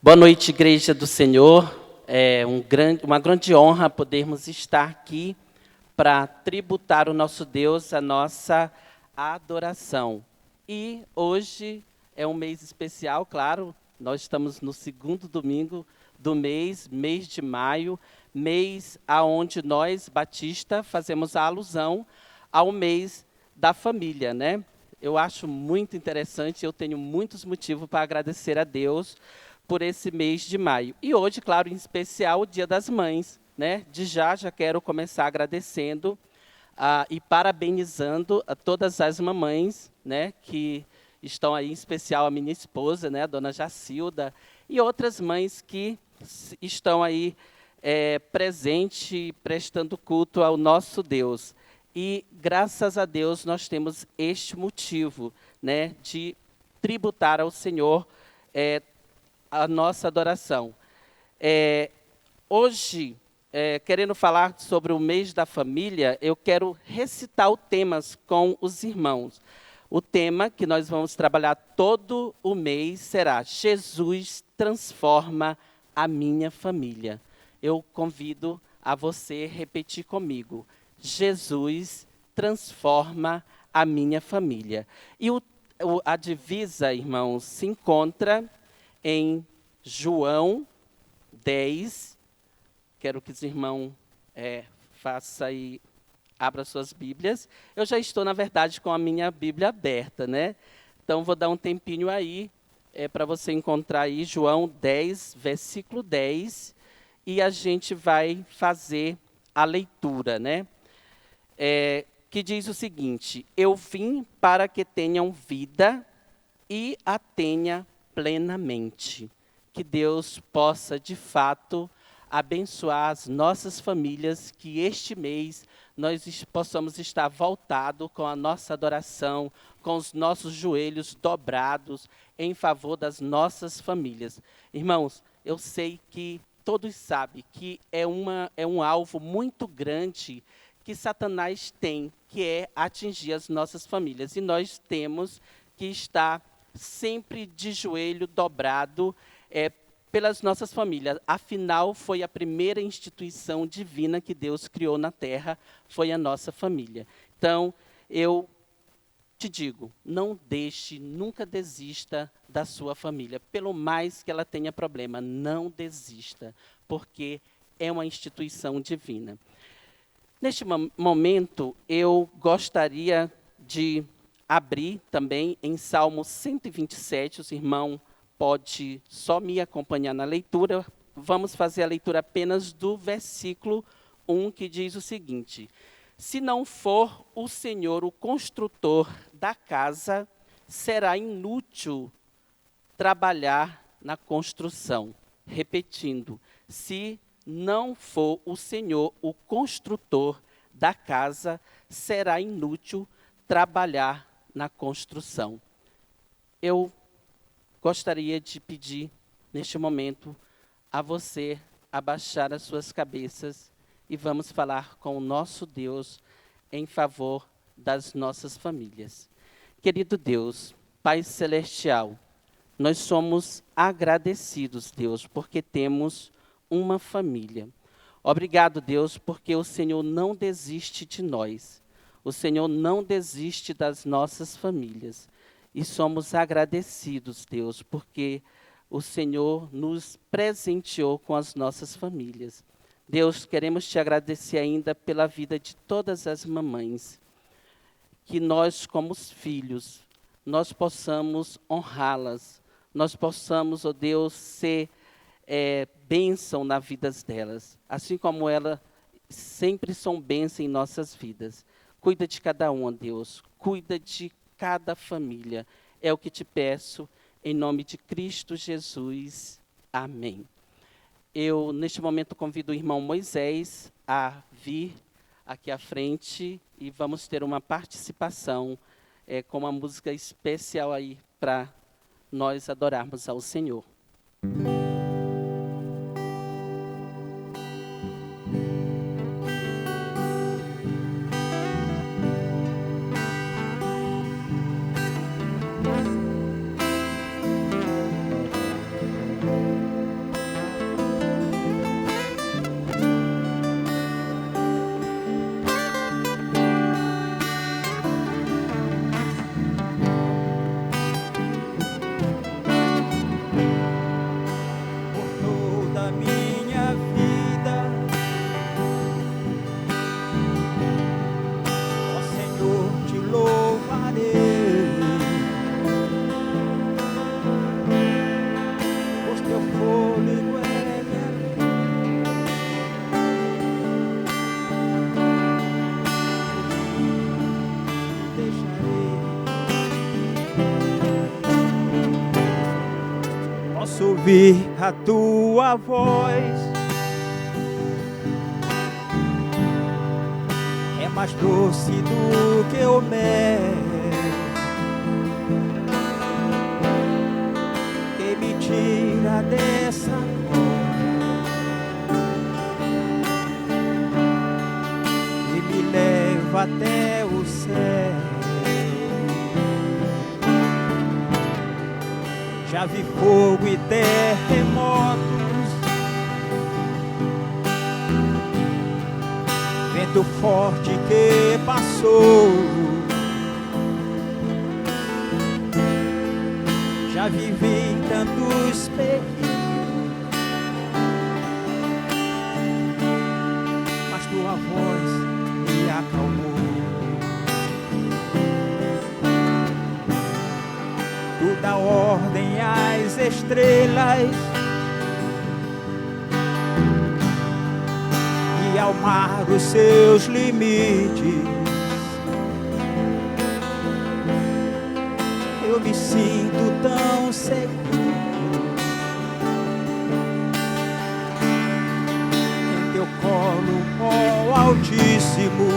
Boa noite, Igreja do Senhor. É uma grande honra podermos estar aqui para tributar o nosso Deus, a nossa adoração. E hoje é um mês especial, claro, nós estamos no segundo domingo do mês de maio, mês aonde nós, Batista, fazemos a alusão ao mês da família, né? Eu acho muito interessante, eu tenho muitos motivos para agradecer a Deus por esse mês de maio. E hoje, claro, em especial, o Dia das Mães, né? Já quero começar agradecendo e parabenizando a todas as mamães, né? Que estão aí, em especial a minha esposa, né? A dona Jacilda, e outras mães que estão aí presente, prestando culto ao nosso Deus. E, graças a Deus, nós temos este motivo, né? De tributar ao Senhor a nossa adoração. Hoje, querendo falar sobre o mês da família, eu quero recitar o tema com os irmãos. O tema que nós vamos trabalhar todo o mês será Jesus transforma a minha família. Eu convido a você repetir comigo. Jesus transforma a minha família. E a divisa, irmãos, se encontra em João 10, quero que os irmãos façam e abram suas Bíblias. Eu já estou, na verdade, com a minha Bíblia aberta, né? Então, vou dar um tempinho aí para você encontrar aí João 10, versículo 10, e a gente vai fazer a leitura, né? Que diz o seguinte: eu vim para que tenham vida e a tenha plenamente. Que Deus possa, de fato, abençoar as nossas famílias, que este mês nós possamos estar voltados com a nossa adoração, com os nossos joelhos dobrados em favor das nossas famílias. Irmãos, eu sei que todos sabem que é um alvo muito grande que Satanás tem, que é atingir as nossas famílias. E nós temos que estar sempre de joelho dobrado pelas nossas famílias. Afinal, foi a primeira instituição divina que Deus criou na Terra, foi a nossa família. Então, eu te digo, não deixe, nunca desista da sua família. Pelo mais que ela tenha problema, não desista, porque é uma instituição divina. Neste momento, eu gostaria de abrir também em Salmo 127, os irmãos podem só me acompanhar na leitura. Vamos fazer a leitura apenas do versículo 1, que diz o seguinte: se não for o Senhor o construtor da casa, será inútil trabalhar na construção. Repetindo, se não for o Senhor o construtor da casa, será inútil trabalhar na construção. Eu gostaria de pedir, neste momento, a você abaixar as suas cabeças e vamos falar com o nosso Deus em favor das nossas famílias. Querido Deus, Pai Celestial, nós somos agradecidos, Deus, porque temos uma família. Obrigado, Deus, porque o Senhor não desiste de nós. O Senhor não desiste das nossas famílias. E somos agradecidos, Deus, porque o Senhor nos presenteou com as nossas famílias. Deus, queremos te agradecer ainda pela vida de todas as mamães. Que nós, como os filhos, nós possamos honrá-las. Nós possamos, ó Deus, ser bênção na vida delas. Assim como elas sempre são bênção em nossas vidas. Cuida de cada um, Deus. Cuida de cada família. É o que te peço, em nome de Cristo Jesus. Amém. Eu, neste momento, convido o irmão Moisés a vir aqui à frente e vamos ter uma participação com uma música especial aí para nós adorarmos ao Senhor. teu fôlego é minha vida. Deixarei. Posso ouvir a tua voz, é mais doce do que o mel, que me tira dessa cova e me leva até o céu. Já vi fogo e terremotos, vento forte que passou. Já vivi tantos perigos, mas tua voz me acalmou. Tu dá ordem às estrelas e ao mar os seus limites. Eu me sinto tão seguro em teu colo, ó Altíssimo.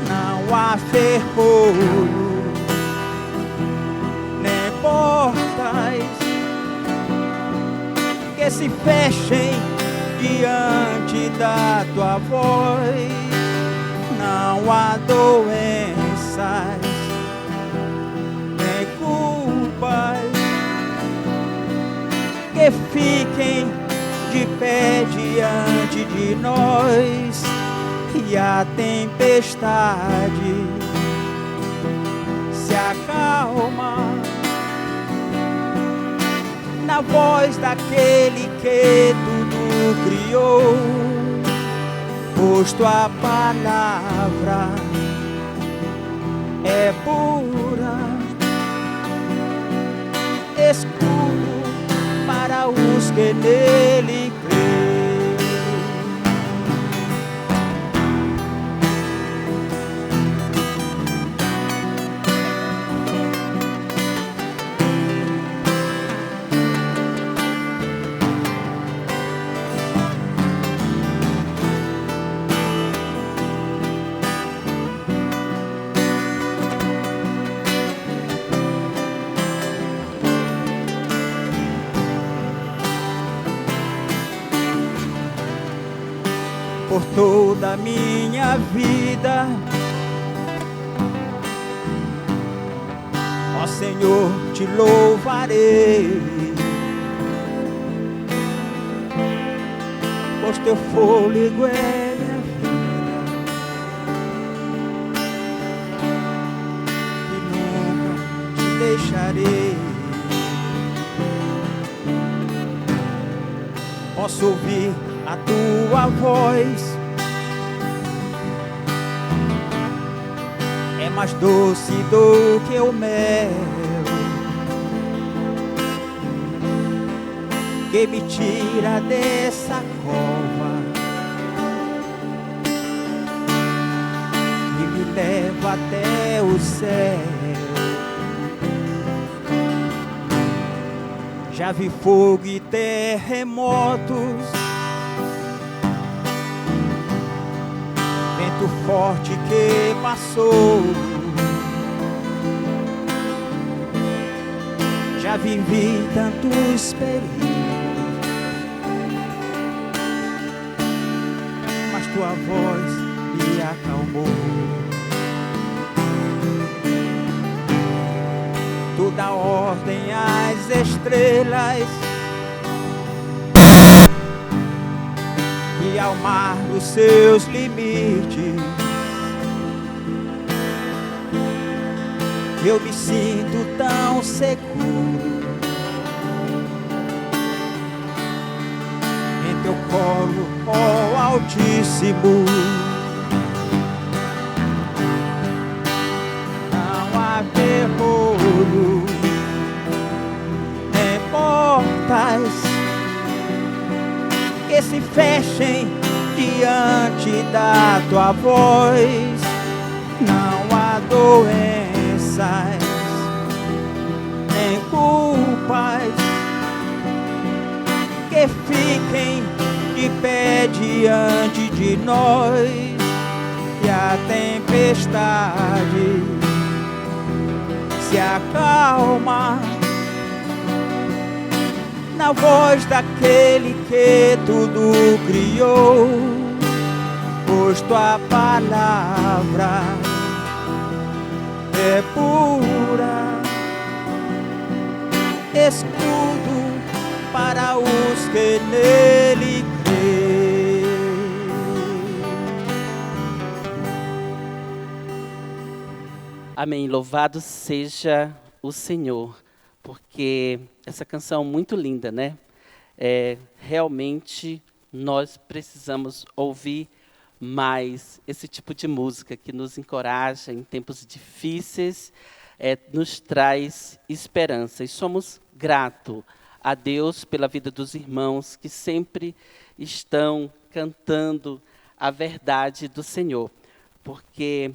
Não há ferrolho, nem portas que se fechem diante da tua voz. Não há doenças, nem culpas que fiquem de pé diante de nós. E a tempestade se acalma na voz daquele que tudo criou, pois tua palavra é pura, escudo para os que nele creem. Por toda a minha vida, ó Senhor, te louvarei, pois teu fôlego é minha vida e nunca te deixarei. Posso ouvir a tua voz, é mais doce do que o mel, que me tira dessa cova e me leva até o céu. Já vi fogo e terremotos, vento forte que passou. Já vivi tantos perigos, mas tua voz me acalmou. Tu dá ordem às estrelas e ao mar os seus limites. Eu me sinto tão seguro em teu colo, ó Altíssimo. Não há ferrolho, se fechem diante da tua voz. Não há doenças nem culpas que fiquem de pé diante de nós. E a tempestade se acalma na voz daquele que tudo criou, pois tua palavra é pura, escudo para os que nele creem. Amém. Louvado seja o Senhor, porque essa canção é muito linda, né? Realmente nós precisamos ouvir mais esse tipo de música que nos encoraja em tempos difíceis, nos traz esperança. E somos gratos a Deus pela vida dos irmãos que sempre estão cantando a verdade do Senhor, porque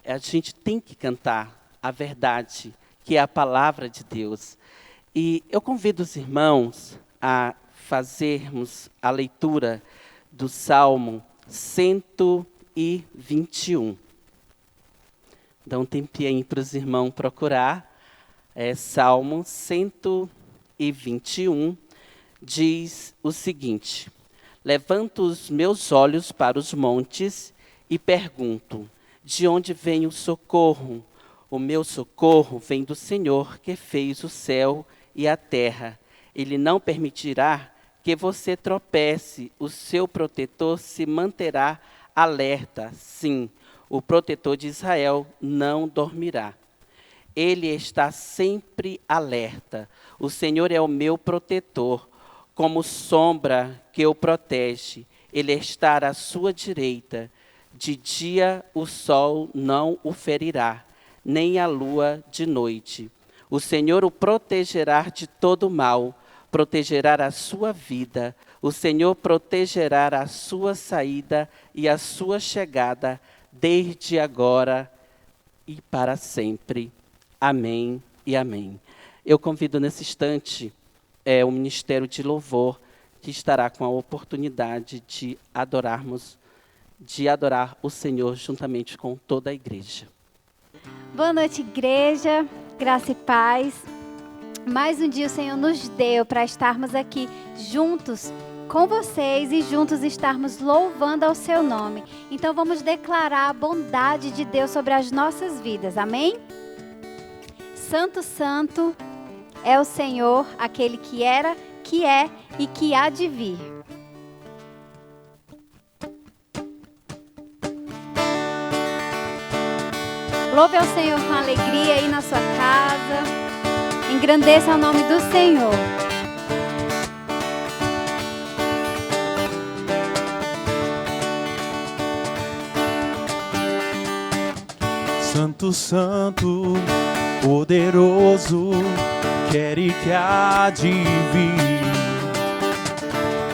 a gente tem que cantar a verdade, que é a palavra de Deus. E eu convido os irmãos a fazermos a leitura do Salmo 121. Dá um tempinho aí para os irmãos procurar. Salmo 121 diz o seguinte: levanto os meus olhos para os montes e pergunto, de onde vem o socorro? O meu socorro vem do Senhor, que fez o céu e a terra. Ele não permitirá que você tropece, o seu protetor se manterá alerta. Sim, o protetor de Israel não dormirá. Ele está sempre alerta. O Senhor é o meu protetor, como sombra que o protege. Ele está à sua direita. De dia o sol não o ferirá, nem a lua de noite. O Senhor o protegerá de todo mal, protegerá a sua vida. O Senhor protegerá a sua saída e a sua chegada, desde agora e para sempre. Amém e amém. Eu convido nesse instante o Ministério de Louvor, que estará com a oportunidade de adorar o Senhor juntamente com toda a igreja. Boa noite, igreja, graça e paz. Mais um dia o Senhor nos deu para estarmos aqui juntos com vocês e juntos estarmos louvando ao seu nome. Então vamos declarar a bondade de Deus sobre as nossas vidas, amém? Santo, santo é o Senhor, aquele que era, que é e que há de vir. Louve ao Senhor com alegria aí na sua casa. Engrandeça o nome do Senhor. Santo, santo, poderoso, quer e que há de vir.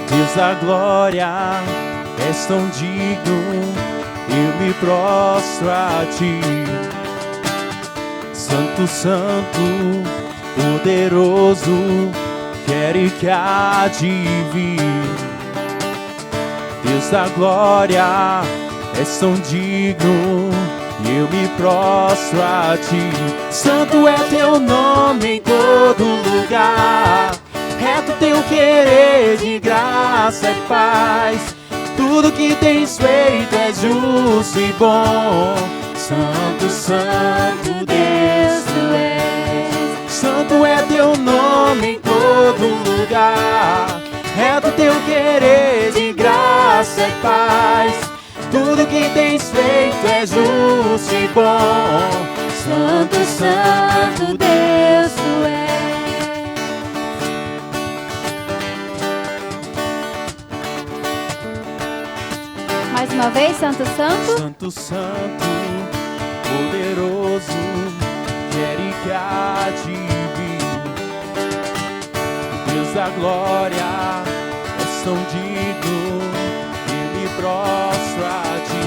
Deus da glória, és tão digno, eu me prostro a ti. Santo, santo, poderoso, quer e que há de vir. Deus da glória, és tão digno, eu me prostro a ti. Santo é teu nome em todo lugar, reto teu querer de graça e paz. Tudo que tens feito é justo e bom. Santo, santo Deus tu és. Santo é teu nome em todo lugar, reto teu querer de graça e paz. Tudo que tens feito é justo e bom. Santo, santo Deus tu és. Mais uma vez, santo, santo. Santo, santo, poderoso, quer e que há de vir. Deus da glória, és tão digno, prostro a ti.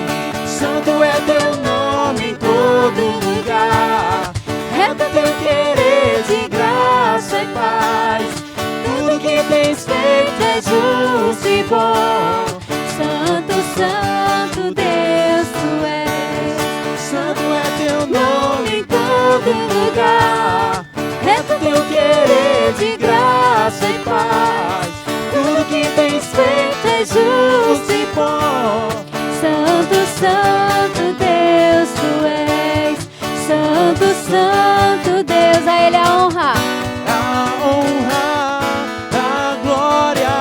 Santo é teu nome em todo lugar. Reto é teu querer de graça e paz. Tudo que tens feito é justo e bom. Santo, Santo Deus tu és. Santo é teu nome em todo lugar. Reto é teu querer de graça e paz. Tudo que tens feito é justo e bom. Santo, Santo Deus tu és. Santo, Santo Deus, a Ele a honra. A honra, a glória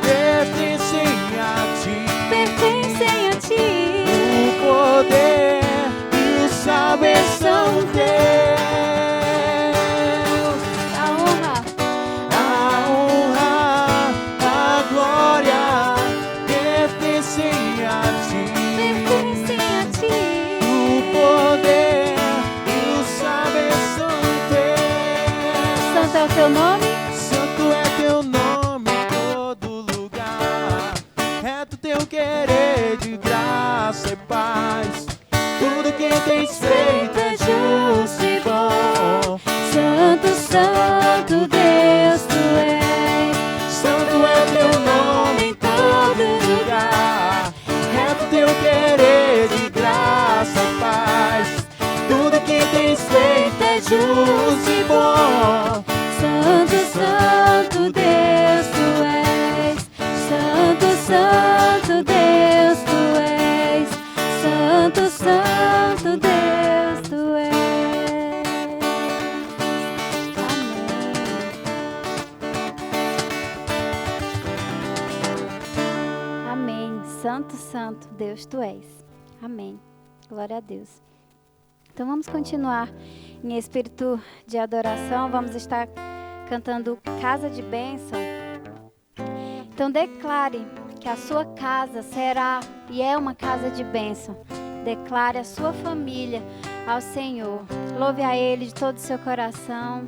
pertencem a ti. Pertencem a ti. O poder e o saber são teus. A honra, A honra, a glória pertencem a ti. pertencem a ti. O poder e o saber são teus. Santo é o teu nome. Santo é teu nome em todo lugar. Reto teu querer de graça e paz. Tudo que tens feito é justo e bom. Santo, Santo Deus tu és. Santo é teu nome em todo lugar. Reto teu querer de graça e paz. Tudo que tens feito é justo e bom. Santo, Santo Deus tu és. Santo, Santo Deus tu és. Santo, Santo Deus tu és. Amém. Amém. Santo, Santo Deus tu és. Amém. Glória a Deus. Então vamos continuar em espírito de adoração. Vamos estar cantando Casa de Bênção. Então declare que a sua casa será e é uma casa de bênção. Declare a sua família ao Senhor. Louve a Ele de todo o seu coração.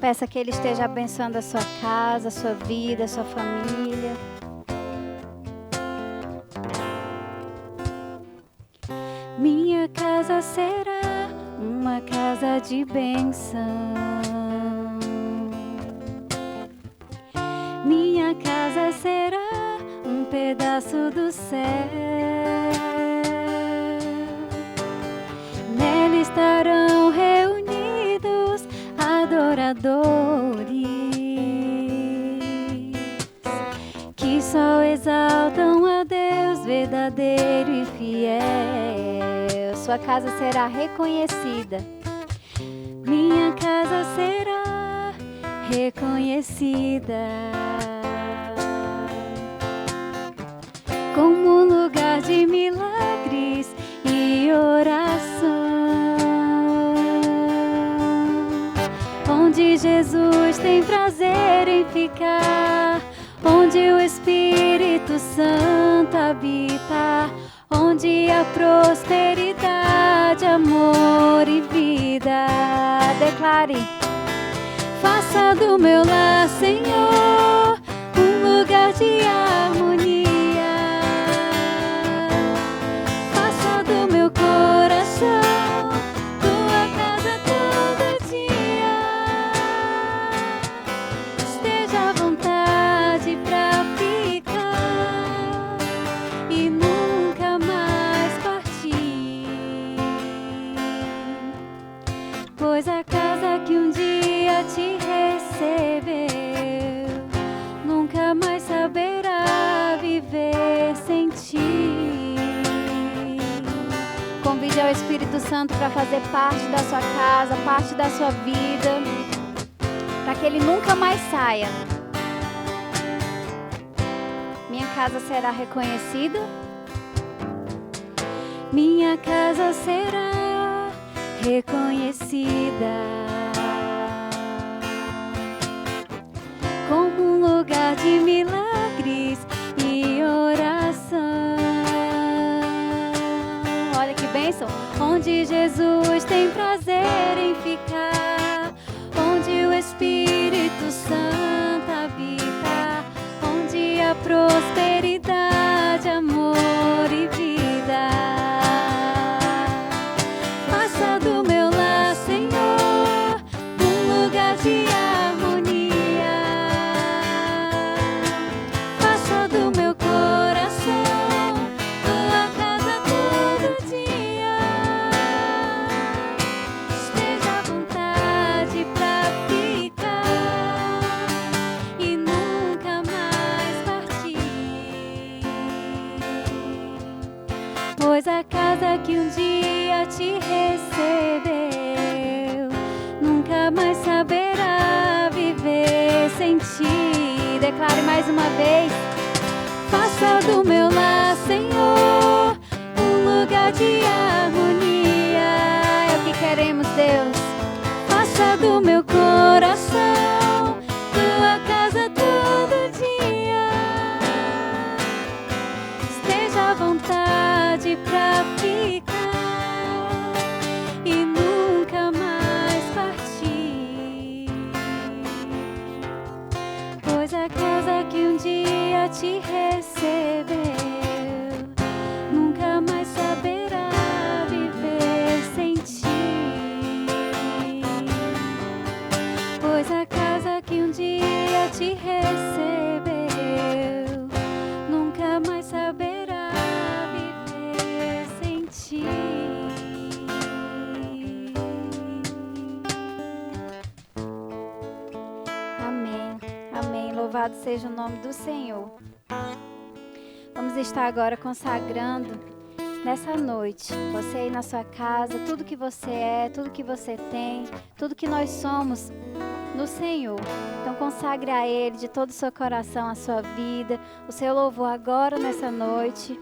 Peça que Ele esteja abençoando a sua casa, a sua vida, a sua família. Minha casa será uma casa de bênção. Minha casa será um pedaço do céu. Nela estarão reunidos adoradores que só exaltam a Deus verdadeiro e fiel. Sua casa será reconhecida. Minha casa será reconhecida como um lugar de milagres e oração, onde Jesus tem prazer em ficar, onde o Espírito Santo habita, onde há prosperidade, amor e vida. Declare: faça do meu lar, Senhor, um lugar de harmonia. Faça do meu coração tua casa todo dia. Esteja à vontade pra ficar e nunca mais partir, pois a casa que um dia te recebeu nunca mais saberá viver sem ti. Convide ao Espírito Santo para fazer parte da sua casa, parte da sua vida, para que ele nunca mais saia. Minha casa será reconhecida. Minha casa será reconhecida como um lugar de milagres e oração. Olha que bênção! Onde Jesus tem prazer em pois a casa que um dia te recebeu nunca mais saberá viver sem ti. Declare mais uma vez: faça do meu lar, Senhor, um lugar de harmonia. É o que queremos, Deus. Faça do meu coração tua casa todo dia. Esteja à vontade pra ficar e nunca mais partir, pois a casa que um dia te recebeu nunca mais saberá viver sem ti, pois a casa que um dia te recebeu nunca mais saberá viver sem ti. Amém, amém. Louvado seja o nome do Senhor. Vamos estar agora consagrando nessa noite, você aí na sua casa, tudo que você é, tudo que você tem, tudo que nós somos no Senhor. Então consagre a Ele de todo o seu coração, a sua vida, o seu louvor agora nessa noite.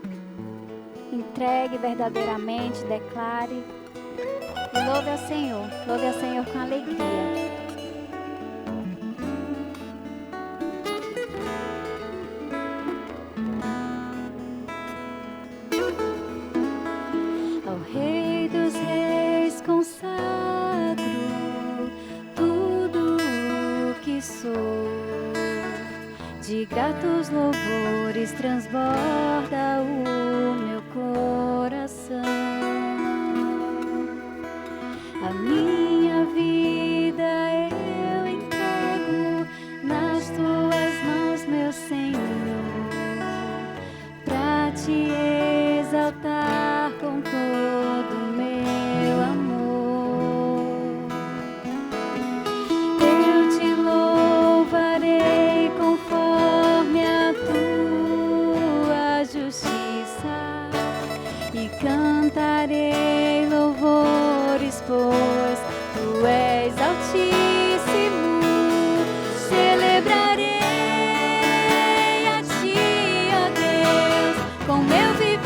Entregue verdadeiramente, declare e louve ao Senhor com alegria. Rei dos Reis, consagro tudo o que sou, de gratos louvores transborda o meu coração. A minha vida eu entrego nas tuas mãos, meu Senhor, pra te exaltar com todo o meu amor. Eu te louvarei conforme a tua justiça e cantarei louvores, pois tu és altíssimo. Celebrarei a ti, ó Deus, com meu viver.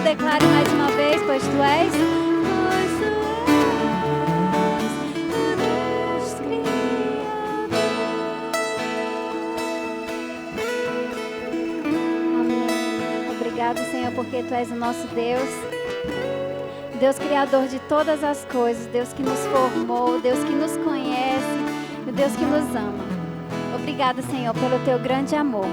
Declare mais uma vez, pois tu és Senhor, porque Tu és o nosso Deus. Deus criador de todas as coisas, Deus que nos formou, Deus que nos conhece, o Deus que nos ama. Obrigada, Senhor, pelo Teu grande amor.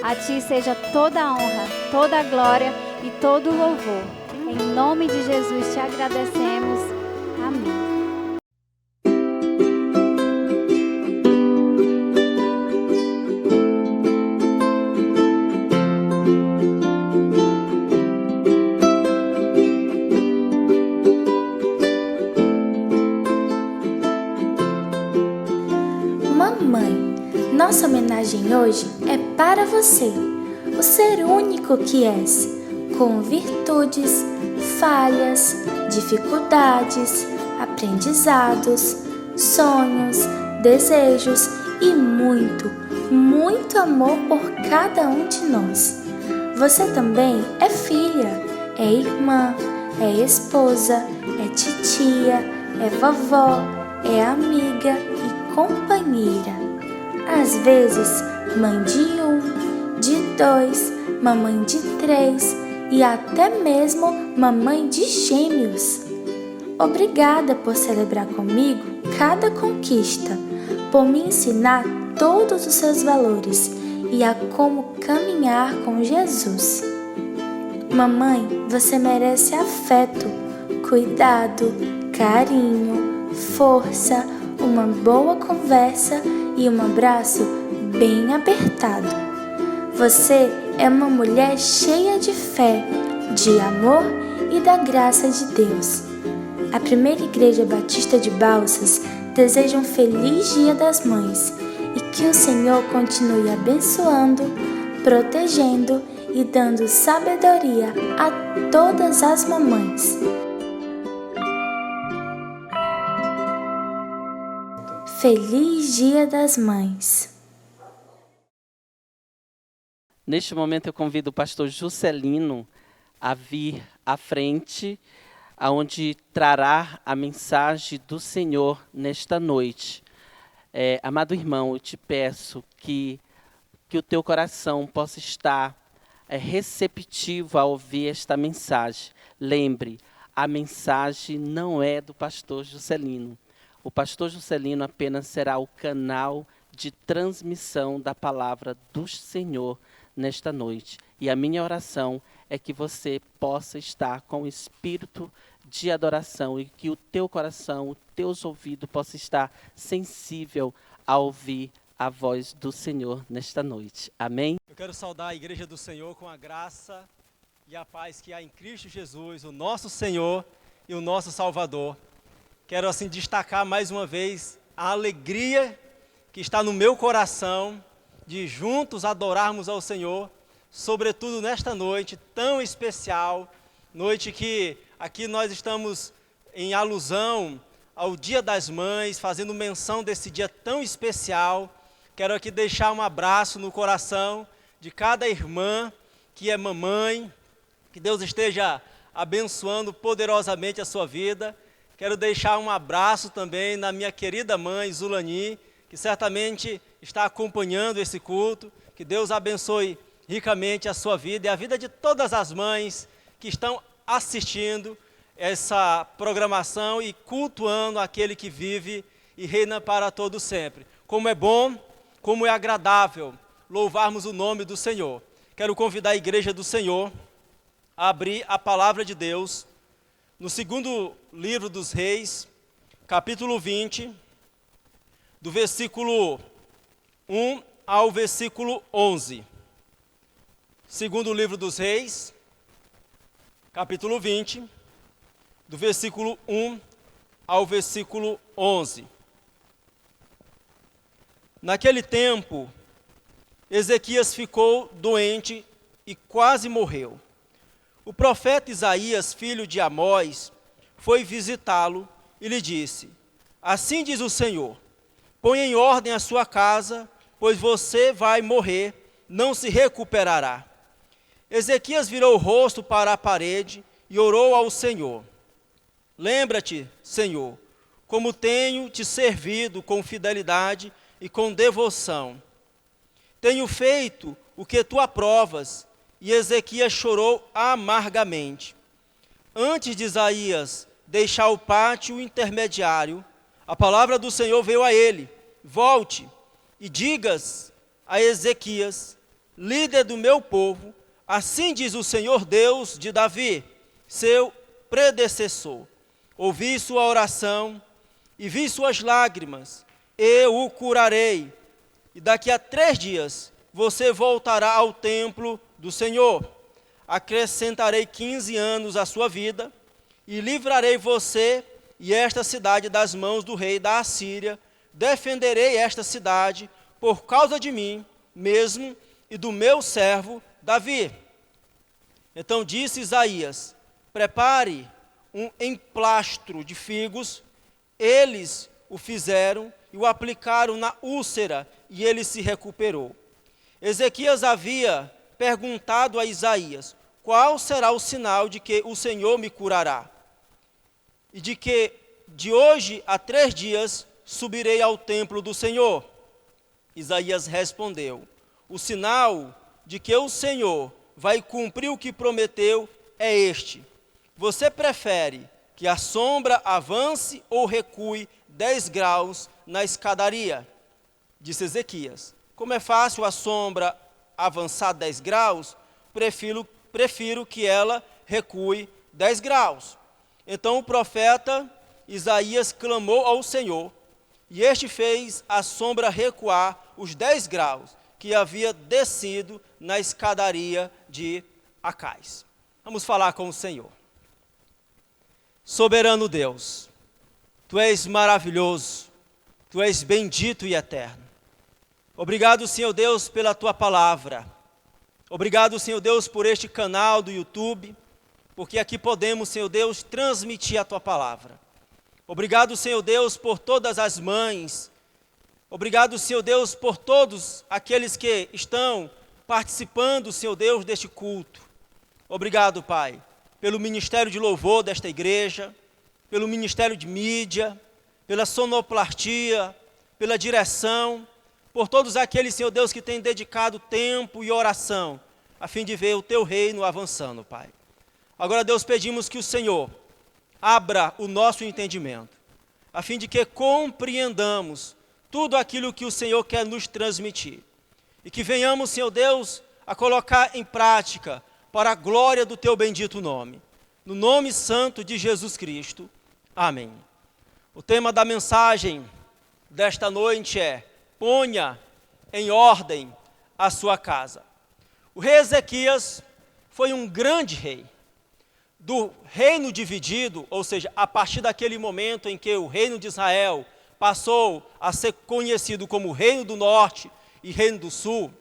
A Ti seja toda a honra, toda a glória e todo o louvor. Em nome de Jesus Te agradecemos. Amém. Nossa homenagem hoje é para você, o ser único que és, com virtudes, falhas, dificuldades, aprendizados, sonhos, desejos e muito, muito amor por cada um de nós. Você também é filha, é irmã, é esposa, é titia, é vovó, é amiga e companheira. Às vezes, mãe de 1, de 2, mamãe de 3 e até mesmo mamãe de gêmeos. Obrigada por celebrar comigo cada conquista, por me ensinar todos os seus valores e a como caminhar com Jesus. Mamãe, você merece afeto, cuidado, carinho, força, uma boa conversa e um abraço bem apertado. Você é uma mulher cheia de fé, de amor e da graça de Deus. A Primeira Igreja Batista de Balsas deseja um feliz Dia das Mães e que o Senhor continue abençoando, protegendo e dando sabedoria a todas as mamães. Feliz Dia das Mães! Neste momento eu convido o pastor Juscelino a vir à frente, aonde trará a mensagem do Senhor nesta noite. Amado irmão, eu te peço que o teu coração possa estar receptivo a ouvir esta mensagem. Lembre, a mensagem não é do pastor Juscelino. O pastor Juscelino apenas será o canal de transmissão da palavra do Senhor nesta noite. E a minha oração é que você possa estar com o espírito de adoração e que o teu coração, os teus ouvidos possam estar sensível a ouvir a voz do Senhor nesta noite. Amém? Eu quero saudar a Igreja do Senhor com a graça e a paz que há em Cristo Jesus, o nosso Senhor e o nosso Salvador. Quero assim destacar mais uma vez a alegria que está no meu coração de juntos adorarmos ao Senhor, sobretudo nesta noite tão especial, noite que aqui nós estamos em alusão ao Dia das Mães, fazendo menção desse dia tão especial. Quero aqui deixar um abraço no coração de cada irmã que é mamãe, que Deus esteja abençoando poderosamente a sua vida. Quero deixar um abraço também na minha querida mãe, Zulani, que certamente está acompanhando esse culto. Que Deus abençoe ricamente a sua vida e a vida de todas as mães que estão assistindo essa programação e cultuando aquele que vive e reina para todo sempre. Como é bom, como é agradável louvarmos o nome do Senhor. Quero convidar a Igreja do Senhor a abrir a palavra de Deus no segundo livro dos Reis, capítulo 20, do versículo 1 ao versículo 11. Segundo livro dos Reis, capítulo 20, do versículo 1 ao versículo 11. Naquele tempo, Ezequias ficou doente e quase morreu. O profeta Isaías, filho de Amós, foi visitá-lo e lhe disse: assim diz o Senhor, põe em ordem a sua casa, pois você vai morrer, não se recuperará. Ezequias virou o rosto para a parede e orou ao Senhor. Lembra-te, Senhor, como tenho te servido com fidelidade e com devoção. Tenho feito o que tu aprovas e Ezequias chorou amargamente. Antes de Isaías deixar o pátio intermediário, a palavra do Senhor veio a ele: volte e digas a Ezequias, líder do meu povo, assim diz o Senhor Deus de Davi, seu predecessor. Ouvi sua oração e vi suas lágrimas, eu o curarei. E daqui a 3 dias você voltará ao templo do Senhor. Acrescentarei 15 anos à sua vida e livrarei você e esta cidade das mãos do rei da Assíria. Defenderei esta cidade por causa de mim mesmo e do meu servo Davi. Então disse Isaías: prepare um emplastro de figos. Eles o fizeram e o aplicaram na úlcera, e ele se recuperou. Ezequias havia perguntado a Isaías: qual será o sinal de que o Senhor me curará? E de que de hoje a 3 dias subirei ao templo do Senhor. Isaías respondeu: o sinal de que o Senhor vai cumprir o que prometeu é este: você prefere que a sombra avance ou recue 10 graus na escadaria? Disse Ezequias: como é fácil a sombra avançar 10 graus, prefiro que ela recue 10 graus. Então o profeta Isaías clamou ao Senhor, e este fez a sombra recuar os 10 graus que havia descido na escadaria de Acais. Vamos falar com o Senhor. Soberano Deus, Tu és maravilhoso, Tu és bendito e eterno. Obrigado, Senhor Deus, pela Tua palavra. Obrigado, Senhor Deus, por este canal do YouTube, porque aqui podemos, Senhor Deus, transmitir a Tua palavra. Obrigado, Senhor Deus, por todas as mães. Obrigado, Senhor Deus, por todos aqueles que estão participando, Senhor Deus, deste culto. Obrigado, Pai, pelo ministério de louvor desta igreja, pelo ministério de mídia, pela sonoplastia, pela direção, por todos aqueles, Senhor Deus, que têm dedicado tempo e oração, a fim de ver o Teu reino avançando, Pai. Agora, Deus, pedimos que o Senhor abra o nosso entendimento, a fim de que compreendamos tudo aquilo que o Senhor quer nos transmitir. E que venhamos, Senhor Deus, a colocar em prática para a glória do Teu bendito nome. No nome santo de Jesus Cristo. Amém. O tema da mensagem desta noite é: ponha em ordem a sua casa. O rei Ezequias foi um grande rei. Do reino dividido, ou seja, a partir daquele momento em que o reino de Israel passou a ser conhecido como Reino do Norte e Reino do Sul,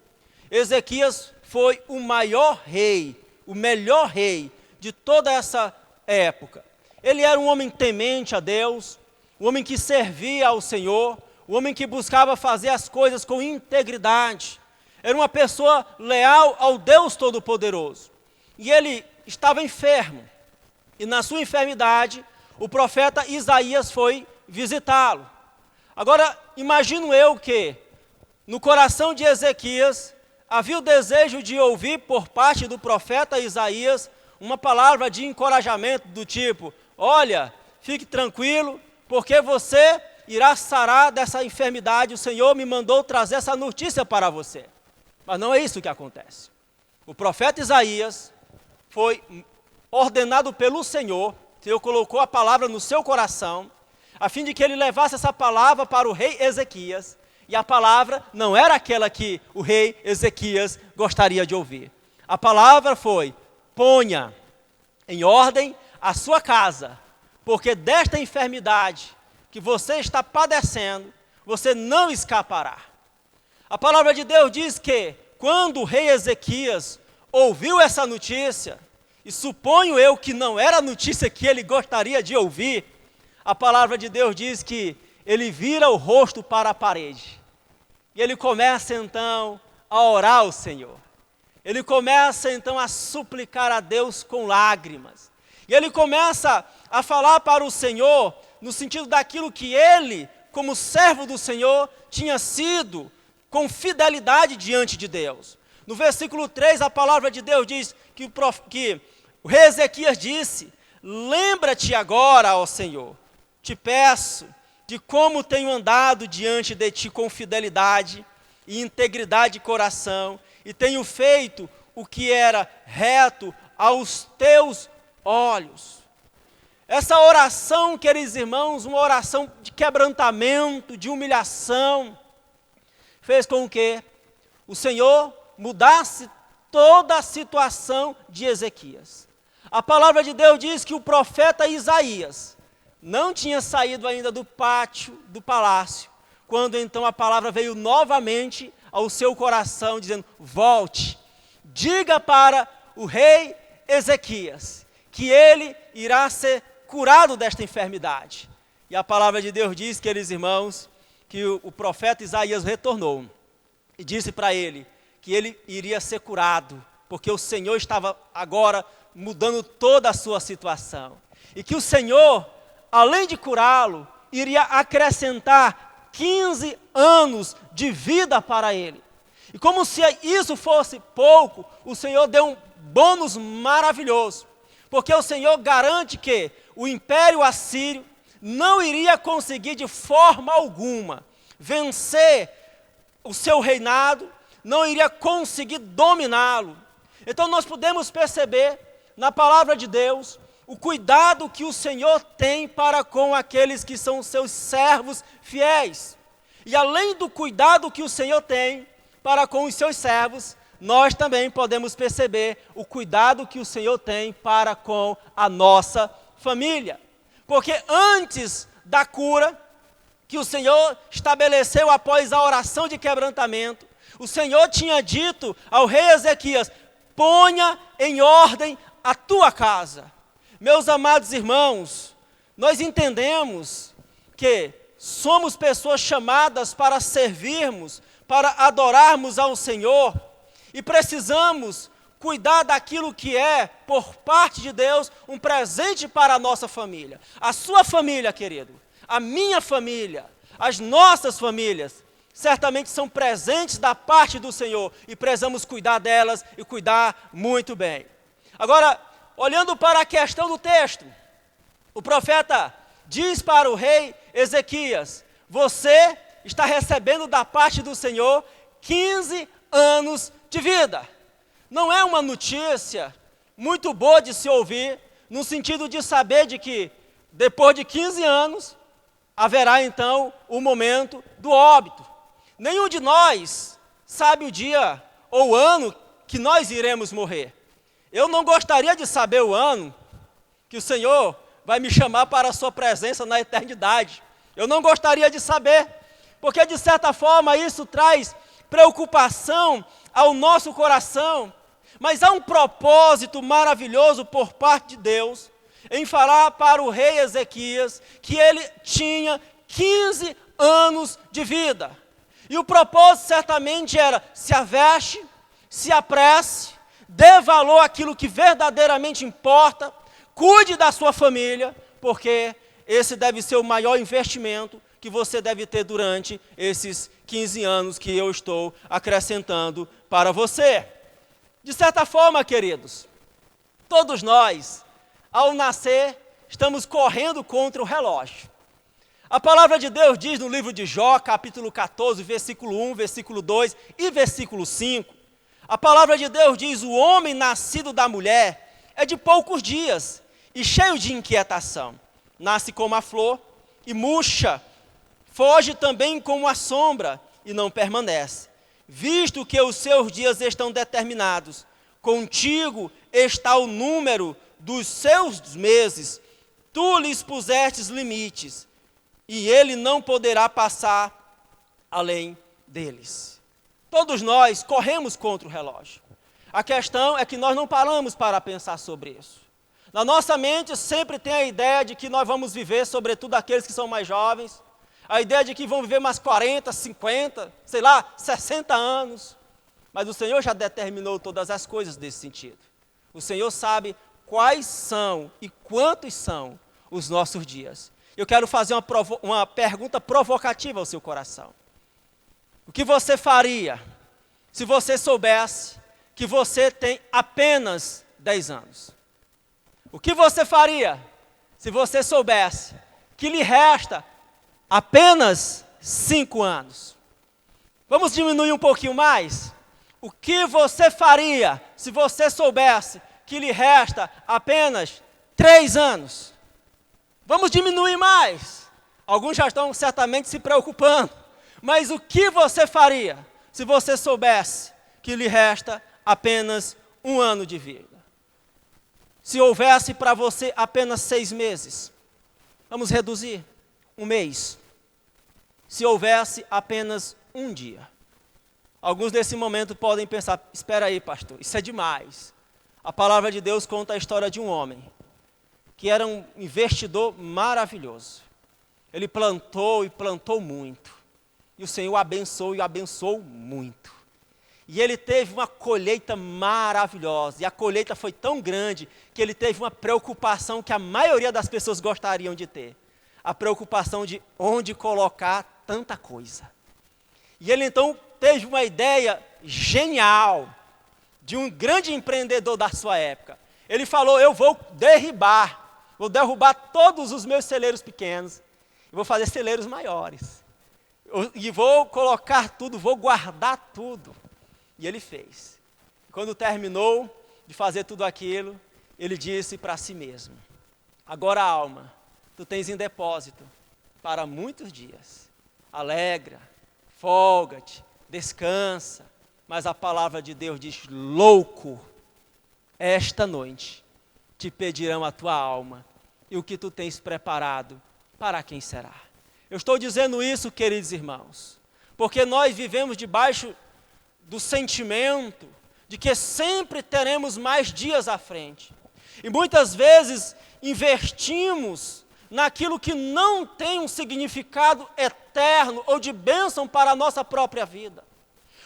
Ezequias foi o maior rei, o melhor rei de toda essa época. Ele era um homem temente a Deus, um homem que servia ao Senhor, um homem que buscava fazer as coisas com integridade. Era uma pessoa leal ao Deus Todo-Poderoso. E ele estava enfermo. E na sua enfermidade, o profeta Isaías foi visitá-lo. Agora, imagino eu que no coração de Ezequias havia o desejo de ouvir por parte do profeta Isaías uma palavra de encorajamento do tipo: olha, fique tranquilo, porque você irá sarar dessa enfermidade, o Senhor me mandou trazer essa notícia para você. Mas não é isso que acontece. O profeta Isaías foi ordenado pelo Senhor, o Senhor colocou a palavra no seu coração, a fim de que ele levasse essa palavra para o rei Ezequias, e a palavra não era aquela que o rei Ezequias gostaria de ouvir. A palavra foi: ponha em ordem a sua casa, porque desta enfermidade que você está padecendo, você não escapará. A palavra de Deus diz que, quando o rei Ezequias ouviu essa notícia, e suponho eu que não era a notícia que ele gostaria de ouvir, a palavra de Deus diz que ele vira o rosto para a parede. E ele começa então a orar ao Senhor. Ele começa então a suplicar a Deus com lágrimas. E ele começa a falar para o Senhor no sentido daquilo que ele, como servo do Senhor, tinha sido com fidelidade diante de Deus. No versículo 3, a palavra de Deus diz que o rei Ezequias disse: lembra-te agora, ó Senhor, te peço, de como tenho andado diante de ti com fidelidade e integridade de coração, e tenho feito o que era reto aos teus olhos. Essa oração, queridos irmãos, uma oração de quebrantamento, de humilhação, fez com que o Senhor mudasse toda a situação de Ezequias. A palavra de Deus diz que o profeta Isaías não tinha saído ainda do pátio do palácio, quando então a palavra veio novamente ao seu coração, dizendo: volte, diga para o rei Ezequias que ele irá ser curado desta enfermidade. E a palavra de Deus diz, queridos irmãos, que o profeta Isaías retornou e disse para ele que ele iria ser curado, porque o Senhor estava agora mudando toda a sua situação. E que o Senhor, além de curá-lo, iria acrescentar 15 anos de vida para ele. E como se isso fosse pouco, o Senhor deu um bônus maravilhoso, porque o Senhor garante que o império assírio não iria conseguir de forma alguma vencer o seu reinado, não iria conseguir dominá-lo. Então nós podemos perceber na palavra de Deus o cuidado que o Senhor tem para com aqueles que são seus servos fiéis. E além do cuidado que o Senhor tem para com os seus servos, nós também podemos perceber o cuidado que o Senhor tem para com a nossa família. Porque antes da cura que o Senhor estabeleceu após a oração de quebrantamento, o Senhor tinha dito ao rei Ezequias: ponha em ordem a tua casa. Meus amados irmãos, nós entendemos que somos pessoas chamadas para servirmos, para adorarmos ao Senhor, e precisamos cuidar daquilo que é, por parte de Deus, um presente para a nossa família. A sua família, querido, a minha família, as nossas famílias, certamente são presentes da parte do Senhor, e precisamos cuidar delas e cuidar muito bem. Agora, olhando para a questão do texto, o profeta diz para o rei Ezequias: você está recebendo da parte do Senhor 15 anos de vida. Não é uma notícia muito boa de se ouvir, no sentido de saber de que depois de 15 anos haverá então o momento do óbito. Nenhum de nós sabe o dia ou o ano que nós iremos morrer. Eu não gostaria de saber o ano que o Senhor vai me chamar para a sua presença na eternidade. Eu não gostaria de saber, porque de certa forma isso traz preocupação ao nosso coração. Mas há um propósito maravilhoso por parte de Deus em falar para o rei Ezequias que ele tinha 15 anos de vida. E o propósito certamente era: se aveste, se apresse, dê valor àquilo que verdadeiramente importa, cuide da sua família, porque esse deve ser o maior investimento que você deve ter durante esses 15 anos que eu estou acrescentando para você. De certa forma, queridos, todos nós, ao nascer, estamos correndo contra o relógio. A palavra de Deus diz no livro de Jó, capítulo 14, versículo 1, versículo 2 e versículo 5, a palavra de Deus diz: o homem nascido da mulher é de poucos dias e cheio de inquietação. Nasce como a flor e murcha, foge também como a sombra e não permanece. Visto que os seus dias estão determinados, contigo está o número dos seus meses, tu lhes pusestes limites, e ele não poderá passar além deles. Todos nós corremos contra o relógio. A questão é que nós não paramos para pensar sobre isso. Na nossa mente sempre tem a ideia de que nós vamos viver, sobretudo aqueles que são mais jovens, a ideia de que vão viver mais 40, 50, 60 anos. Mas o Senhor já determinou todas as coisas desse sentido. O Senhor sabe quais são e quantos são os nossos dias. Eu quero fazer uma pergunta provocativa ao seu coração. O que você faria se você soubesse que você tem apenas 10 anos? O que você faria se você soubesse que lhe resta apenas 5 anos? Vamos diminuir um pouquinho mais? O que você faria se você soubesse que lhe resta apenas 3 anos? Vamos diminuir mais. Alguns já estão certamente se preocupando. Mas o que você faria se você soubesse que lhe resta apenas 1 ano de vida? Se houvesse para você apenas 6 meses, vamos reduzir 1 mês. Se houvesse apenas 1 dia. Alguns nesse momento podem pensar, espera aí, pastor, isso é demais. A palavra de Deus conta a história de um homem que era um investidor maravilhoso. Ele plantou e plantou muito. E o Senhor abençoou e abençoou muito. E ele teve uma colheita maravilhosa. E a colheita foi tão grande que ele teve uma preocupação que a maioria das pessoas gostariam de ter. A preocupação de onde colocar tanta coisa. E ele então teve uma ideia genial de um grande empreendedor da sua época. Ele falou, eu vou derrubar todos os meus celeiros pequenos. E vou fazer celeiros maiores. E vou colocar tudo, vou guardar tudo. E ele fez. Quando terminou de fazer tudo aquilo, ele disse para si mesmo, agora alma, tu tens em depósito para muitos dias. Alegra, folga-te, descansa. Mas a palavra de Deus diz, louco, esta noite te pedirão a tua alma. E o que tu tens preparado, para quem será? Eu estou dizendo isso, queridos irmãos, porque nós vivemos debaixo do sentimento de que sempre teremos mais dias à frente. E muitas vezes investimos naquilo que não tem um significado eterno ou de bênção para a nossa própria vida.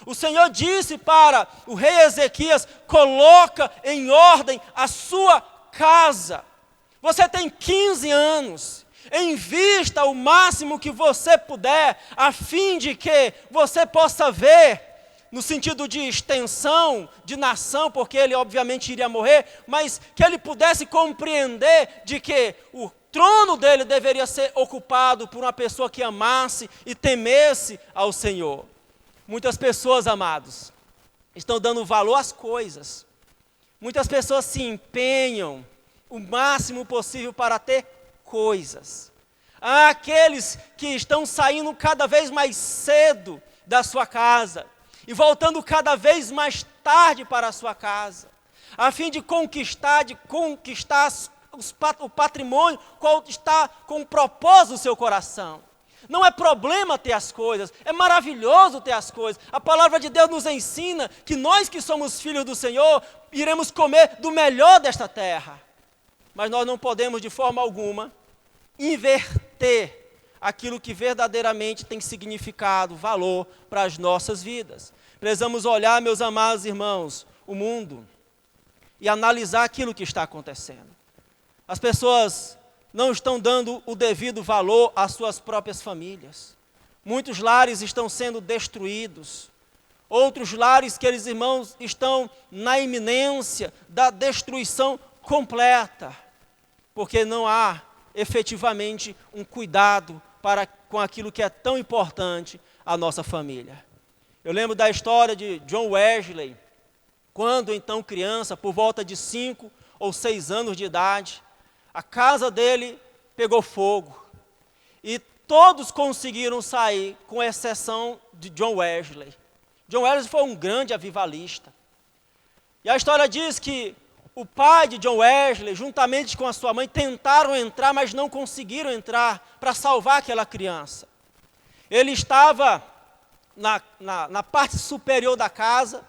O Senhor disse para o rei Ezequias, coloca em ordem a sua casa. Você tem 15 anos. Invista o máximo que você puder, a fim de que você possa ver, no sentido de extensão, de nação, porque ele obviamente iria morrer, mas que ele pudesse compreender de que o trono dele deveria ser ocupado por uma pessoa que amasse e temesse ao Senhor. Muitas pessoas, amados, estão dando valor às coisas. Muitas pessoas se empenham o máximo possível para ter coisas. Há aqueles que estão saindo cada vez mais cedo da sua casa e voltando cada vez mais tarde para a sua casa, a fim de conquistar o patrimônio qual está com o propósito do seu coração. Não é problema ter as coisas, é maravilhoso ter as coisas. A palavra de Deus nos ensina que nós que somos filhos do Senhor, iremos comer do melhor desta terra. Mas nós não podemos de forma alguma inverter aquilo que verdadeiramente tem significado, valor para as nossas vidas. Precisamos olhar, meus amados irmãos, o mundo e analisar aquilo que está acontecendo. As pessoas não estão dando o devido valor às suas próprias famílias. Muitos lares estão sendo destruídos. Outros lares, queridos irmãos, estão na iminência da destruição completa, porque não há efetivamente um cuidado com aquilo que é tão importante, a nossa família. Eu lembro da história de John Wesley, quando então criança, por volta de 5 ou 6 anos de idade, a casa dele pegou fogo e todos conseguiram sair, com exceção de John Wesley. John Wesley foi um grande avivalista. E a história diz que o pai de John Wesley, juntamente com a sua mãe, tentaram entrar, mas não conseguiram entrar para salvar aquela criança. Ele estava na parte superior da casa,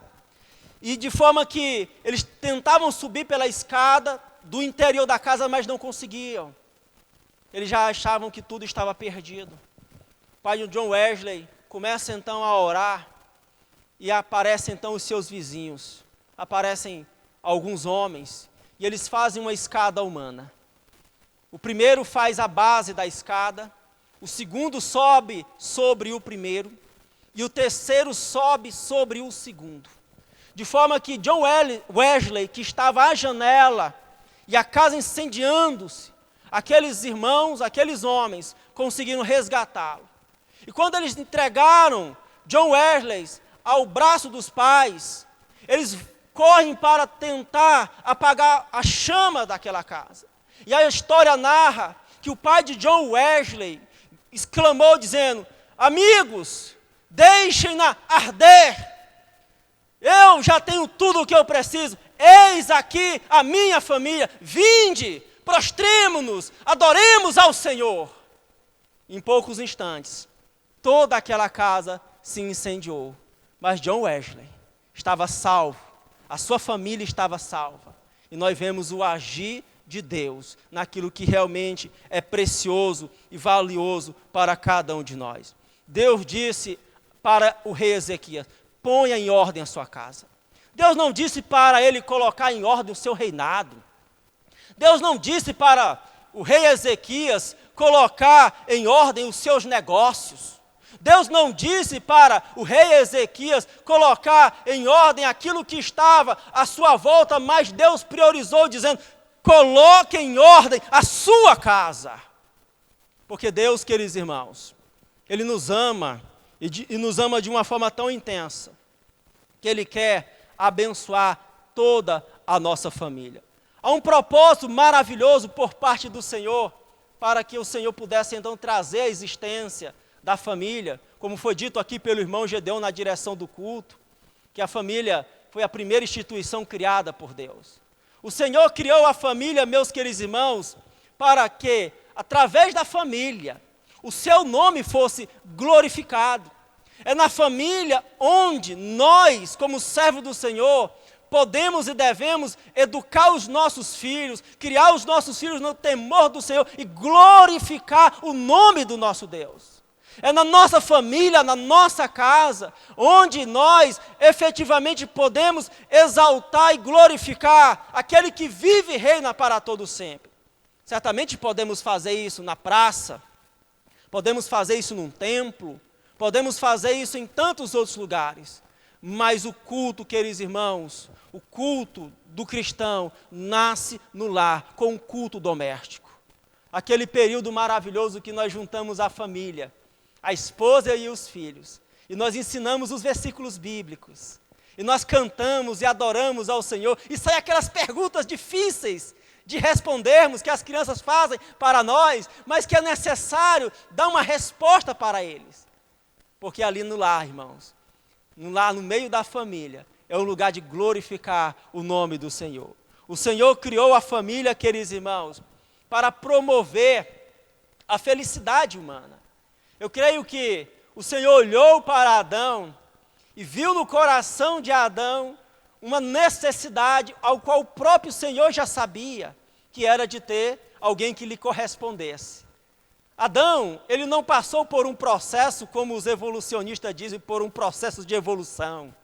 e de forma que eles tentavam subir pela escada do interior da casa, mas não conseguiam. Eles já achavam que tudo estava perdido. O pai de John Wesley começa então a orar, e aparecem então os seus vizinhos, aparecem alguns homens, e eles fazem uma escada humana. O primeiro faz a base da escada, o segundo sobe sobre o primeiro, e o terceiro sobe sobre o segundo. De forma que John Wesley, que estava à janela e a casa incendiando-se, aqueles irmãos, aqueles homens, conseguiram resgatá-lo. E quando eles entregaram John Wesley ao braço dos pais, eles correm para tentar apagar a chama daquela casa. E a história narra que o pai de John Wesley exclamou dizendo: amigos, deixem-na arder. Eu já tenho tudo o que eu preciso. Eis aqui a minha família. Vinde, prostremo-nos, adoremos ao Senhor. Em poucos instantes, toda aquela casa se incendiou. Mas John Wesley estava salvo. A sua família estava salva. E nós vemos o agir de Deus naquilo que realmente é precioso e valioso para cada um de nós. Deus disse para o rei Ezequias: ponha em ordem a sua casa. Deus não disse para ele colocar em ordem o seu reinado. Deus não disse para o rei Ezequias colocar em ordem os seus negócios. Deus não disse para o rei Ezequias colocar em ordem aquilo que estava à sua volta, mas Deus priorizou dizendo: coloque em ordem a sua casa. Porque Deus, queridos irmãos, Ele nos ama e nos ama de uma forma tão intensa que Ele quer abençoar toda a nossa família. Há um propósito maravilhoso por parte do Senhor para que o Senhor pudesse então trazer a existência da família, como foi dito aqui pelo irmão Gedeon na direção do culto, que a família foi a primeira instituição criada por Deus. O Senhor criou a família, meus queridos irmãos, para que, através da família, o seu nome fosse glorificado. É na família onde nós, como servos do Senhor, podemos e devemos educar os nossos filhos, criar os nossos filhos no temor do Senhor e glorificar o nome do nosso Deus. É na nossa família, na nossa casa, onde nós efetivamente podemos exaltar e glorificar aquele que vive e reina para todo sempre. Certamente podemos fazer isso na praça, podemos fazer isso num templo, podemos fazer isso em tantos outros lugares. Mas o culto, queridos irmãos, o culto do cristão nasce no lar, com o culto doméstico. Aquele período maravilhoso que nós juntamos a família, a esposa e os filhos, e nós ensinamos os versículos bíblicos, e nós cantamos e adoramos ao Senhor, e saem aquelas perguntas difíceis de respondermos, que as crianças fazem para nós, mas que é necessário dar uma resposta para eles. Porque ali no lar, irmãos, no meio da família, é um lugar de glorificar o nome do Senhor. O Senhor criou a família, queridos irmãos, para promover a felicidade humana. Eu creio que o Senhor olhou para Adão e viu no coração de Adão uma necessidade ao qual o próprio Senhor já sabia, que era de ter alguém que lhe correspondesse. Adão, ele não passou por um processo, como os evolucionistas dizem, por um processo de evolução.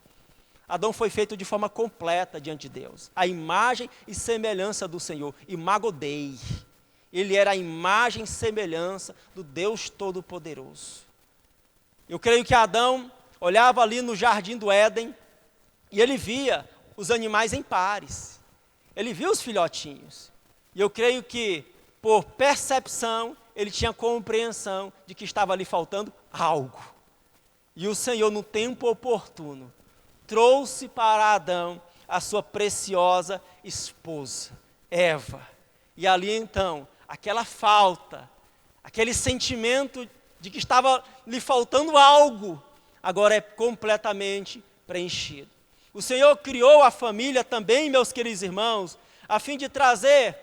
Adão foi feito de forma completa diante de Deus, a imagem e semelhança do Senhor, imago Dei. Ele era a imagem e semelhança do Deus Todo-Poderoso. Eu creio que Adão olhava ali no jardim do Éden e ele via os animais em pares. Ele via os filhotinhos. E eu creio que, por percepção, ele tinha compreensão de que estava ali faltando algo. E o Senhor, no tempo oportuno, trouxe para Adão a sua preciosa esposa, Eva. E ali então, aquela falta, aquele sentimento de que estava lhe faltando algo, agora é completamente preenchido. O Senhor criou a família também, meus queridos irmãos, a fim de trazer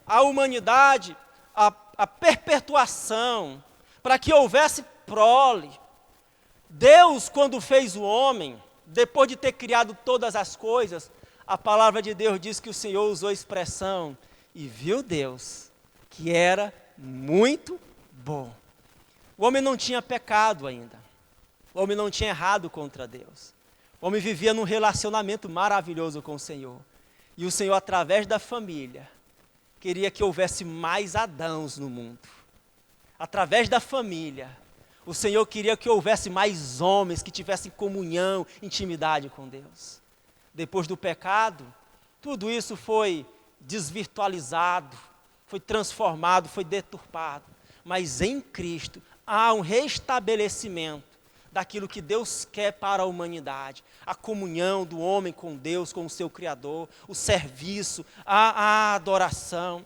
à humanidade a perpetuação, para que houvesse prole. Deus, quando fez o homem, depois de ter criado todas as coisas, a palavra de Deus diz que o Senhor usou a expressão: e viu Deus que era muito bom. O homem não tinha pecado ainda. O homem não tinha errado contra Deus. O homem vivia num relacionamento maravilhoso com o Senhor. E o Senhor, através da família, queria que houvesse mais Adãos no mundo. Através da família, O Senhor queria que houvesse mais homens que tivessem comunhão, intimidade com Deus. Depois do pecado, tudo isso foi desvirtualizado, foi transformado, foi deturpado. Mas em Cristo há um restabelecimento daquilo que Deus quer para a humanidade. A comunhão do homem com Deus, com o seu Criador, o serviço, a adoração.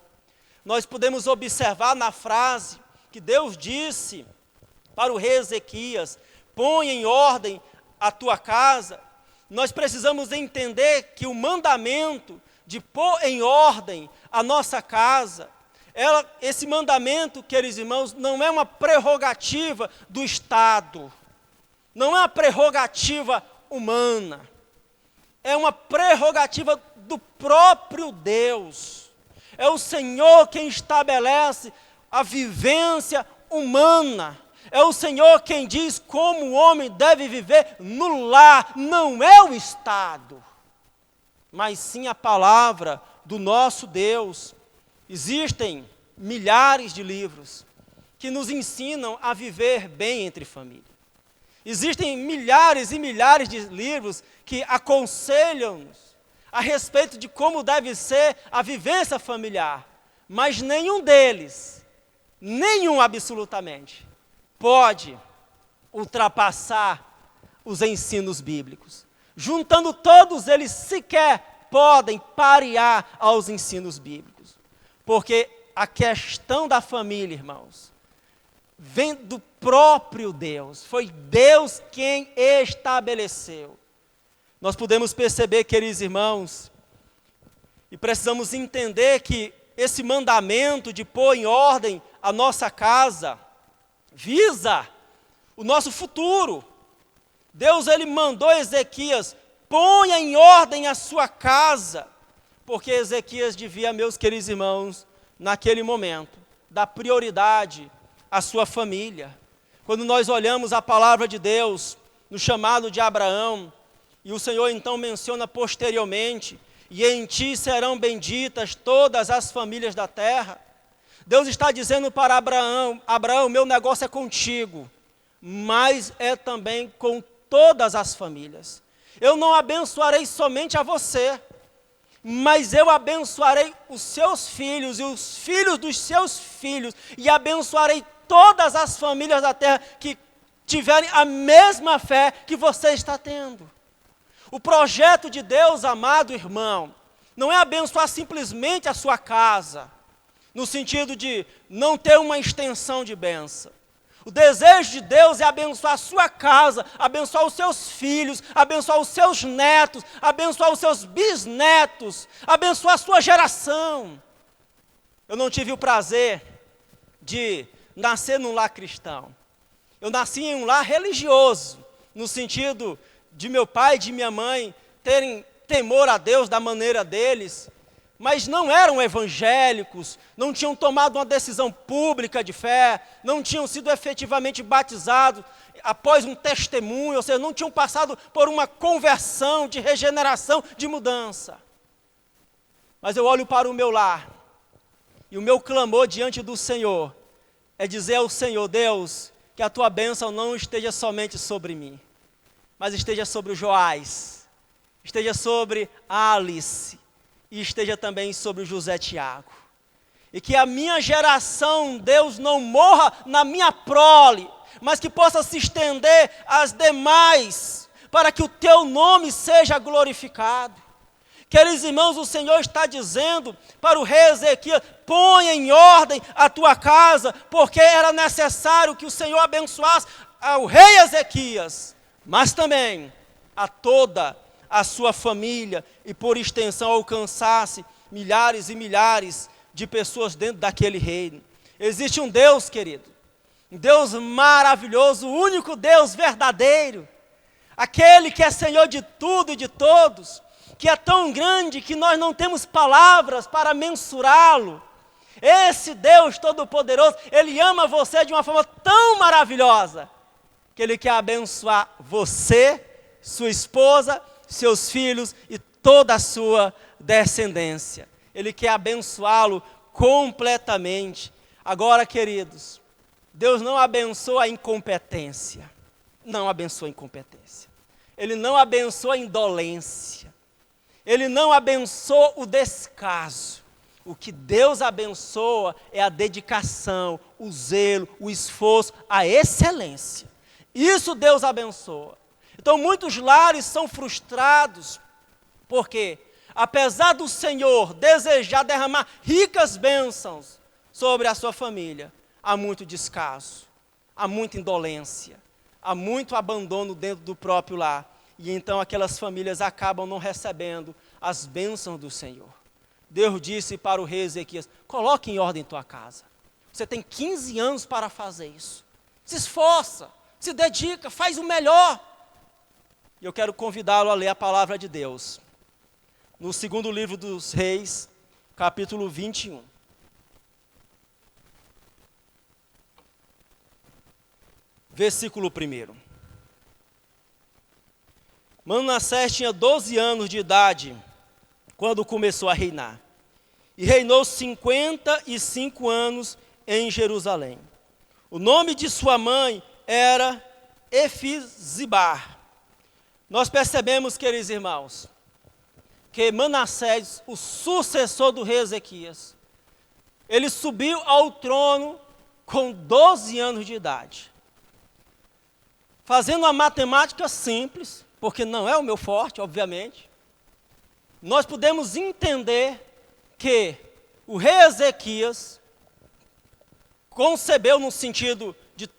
Nós podemos observar na frase que Deus disse para o rei Ezequias: põe em ordem a tua casa. Nós precisamos entender que o mandamento de pôr em ordem a nossa casa, esse mandamento, queridos irmãos, não é uma prerrogativa do Estado, não é uma prerrogativa humana, é uma prerrogativa do próprio Deus. É o Senhor quem estabelece a vivência humana. É o Senhor quem diz como o homem deve viver no lar. Não é o Estado, mas sim a palavra do nosso Deus. Existem milhares de livros que nos ensinam a viver bem entre família. Existem milhares e milhares de livros que aconselham-nos a respeito de como deve ser a vivência familiar, mas nenhum deles, nenhum absolutamente, pode ultrapassar os ensinos bíblicos. Juntando todos eles, sequer podem parear aos ensinos bíblicos. Porque a questão da família, irmãos, vem do próprio Deus. Foi Deus quem estabeleceu. Nós podemos perceber, queridos irmãos, e precisamos entender que esse mandamento de pôr em ordem a nossa casa visa o nosso futuro. Deus, ele mandou Ezequias: ponha em ordem a sua casa, porque Ezequias devia, meus queridos irmãos, naquele momento, dar prioridade à sua família. Quando nós olhamos a palavra de Deus no chamado de Abraão, e o Senhor então menciona posteriormente: e em ti serão benditas todas as famílias da terra. Deus está dizendo para Abraão: Abraão, meu negócio é contigo, mas é também com todas as famílias. Eu não abençoarei somente a você, mas eu abençoarei os seus filhos e os filhos dos seus filhos, e abençoarei todas as famílias da terra que tiverem a mesma fé que você está tendo. O projeto de Deus, amado irmão, não é abençoar simplesmente a sua casa, no sentido de não ter uma extensão de bênção. O desejo de Deus é abençoar a sua casa, abençoar os seus filhos, abençoar os seus netos, abençoar os seus bisnetos, abençoar a sua geração. Eu não tive o prazer de nascer num lar cristão. Eu nasci em um lar religioso, no sentido de meu pai e de minha mãe terem temor a Deus da maneira deles, mas não eram evangélicos, não tinham tomado uma decisão pública de fé, não tinham sido efetivamente batizados após um testemunho, ou seja, não tinham passado por uma conversão, de regeneração, de mudança. Mas eu olho para o meu lar, e o meu clamor diante do Senhor é dizer ao Senhor: Deus, que a tua bênção não esteja somente sobre mim, mas esteja sobre o Joás, esteja sobre a Alice, e esteja também sobre o José Tiago. E que a minha geração, Deus, não morra na minha prole, mas que possa se estender às demais, para que o teu nome seja glorificado. Queridos irmãos, o Senhor está dizendo para o rei Ezequias: põe em ordem a tua casa, porque era necessário que o Senhor abençoasse ao rei Ezequias, mas também a toda a sua família, e por extensão alcançasse milhares e milhares de pessoas dentro daquele reino. Existe um Deus, querido, um Deus maravilhoso, o único Deus verdadeiro, aquele que é Senhor de tudo e de todos, que é tão grande que nós não temos palavras para mensurá-lo. Esse Deus Todo-Poderoso, Ele ama você de uma forma tão maravilhosa, que Ele quer abençoar você, sua esposa, seus filhos e toda a sua descendência. Ele quer abençoá-lo completamente. Agora, queridos, Deus não abençoa a incompetência. Não abençoa a incompetência. Ele não abençoa a indolência. Ele não abençoa o descaso. O que Deus abençoa é a dedicação, o zelo, o esforço, a excelência. Isso Deus abençoa. Então muitos lares são frustrados, porque apesar do Senhor desejar derramar ricas bênçãos sobre a sua família, há muito descaso, há muita indolência, há muito abandono dentro do próprio lar. E então aquelas famílias acabam não recebendo as bênçãos do Senhor. Deus disse para o rei Ezequias: coloque em ordem tua casa. Você tem 15 anos para fazer isso. Se esforça, se dedica, faz o melhor. E eu quero convidá-lo a ler a palavra de Deus. No segundo livro dos Reis, capítulo 21. Versículo 1. Manassés tinha 12 anos de idade quando começou a reinar. E reinou 55 anos em Jerusalém. O nome de sua mãe era Efizibar. Nós percebemos, queridos irmãos, que Manassés, o sucessor do rei Ezequias, ele subiu ao trono com 12 anos de idade. Fazendo uma matemática simples, porque não é o meu forte, obviamente, nós podemos entender que o rei Ezequias concebeu no sentido de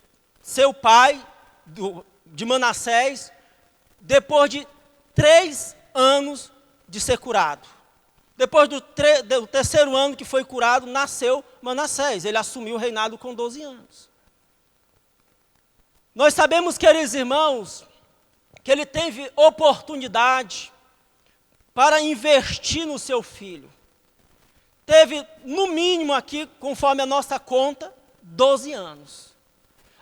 ser o pai de Manassés, depois de 3 anos de ser curado. Depois do terceiro ano que foi curado, nasceu Manassés. Ele assumiu o reinado com 12 anos. Nós sabemos, queridos irmãos, que ele teve oportunidade para investir no seu filho. Teve, no mínimo aqui, conforme a nossa conta, 12 anos.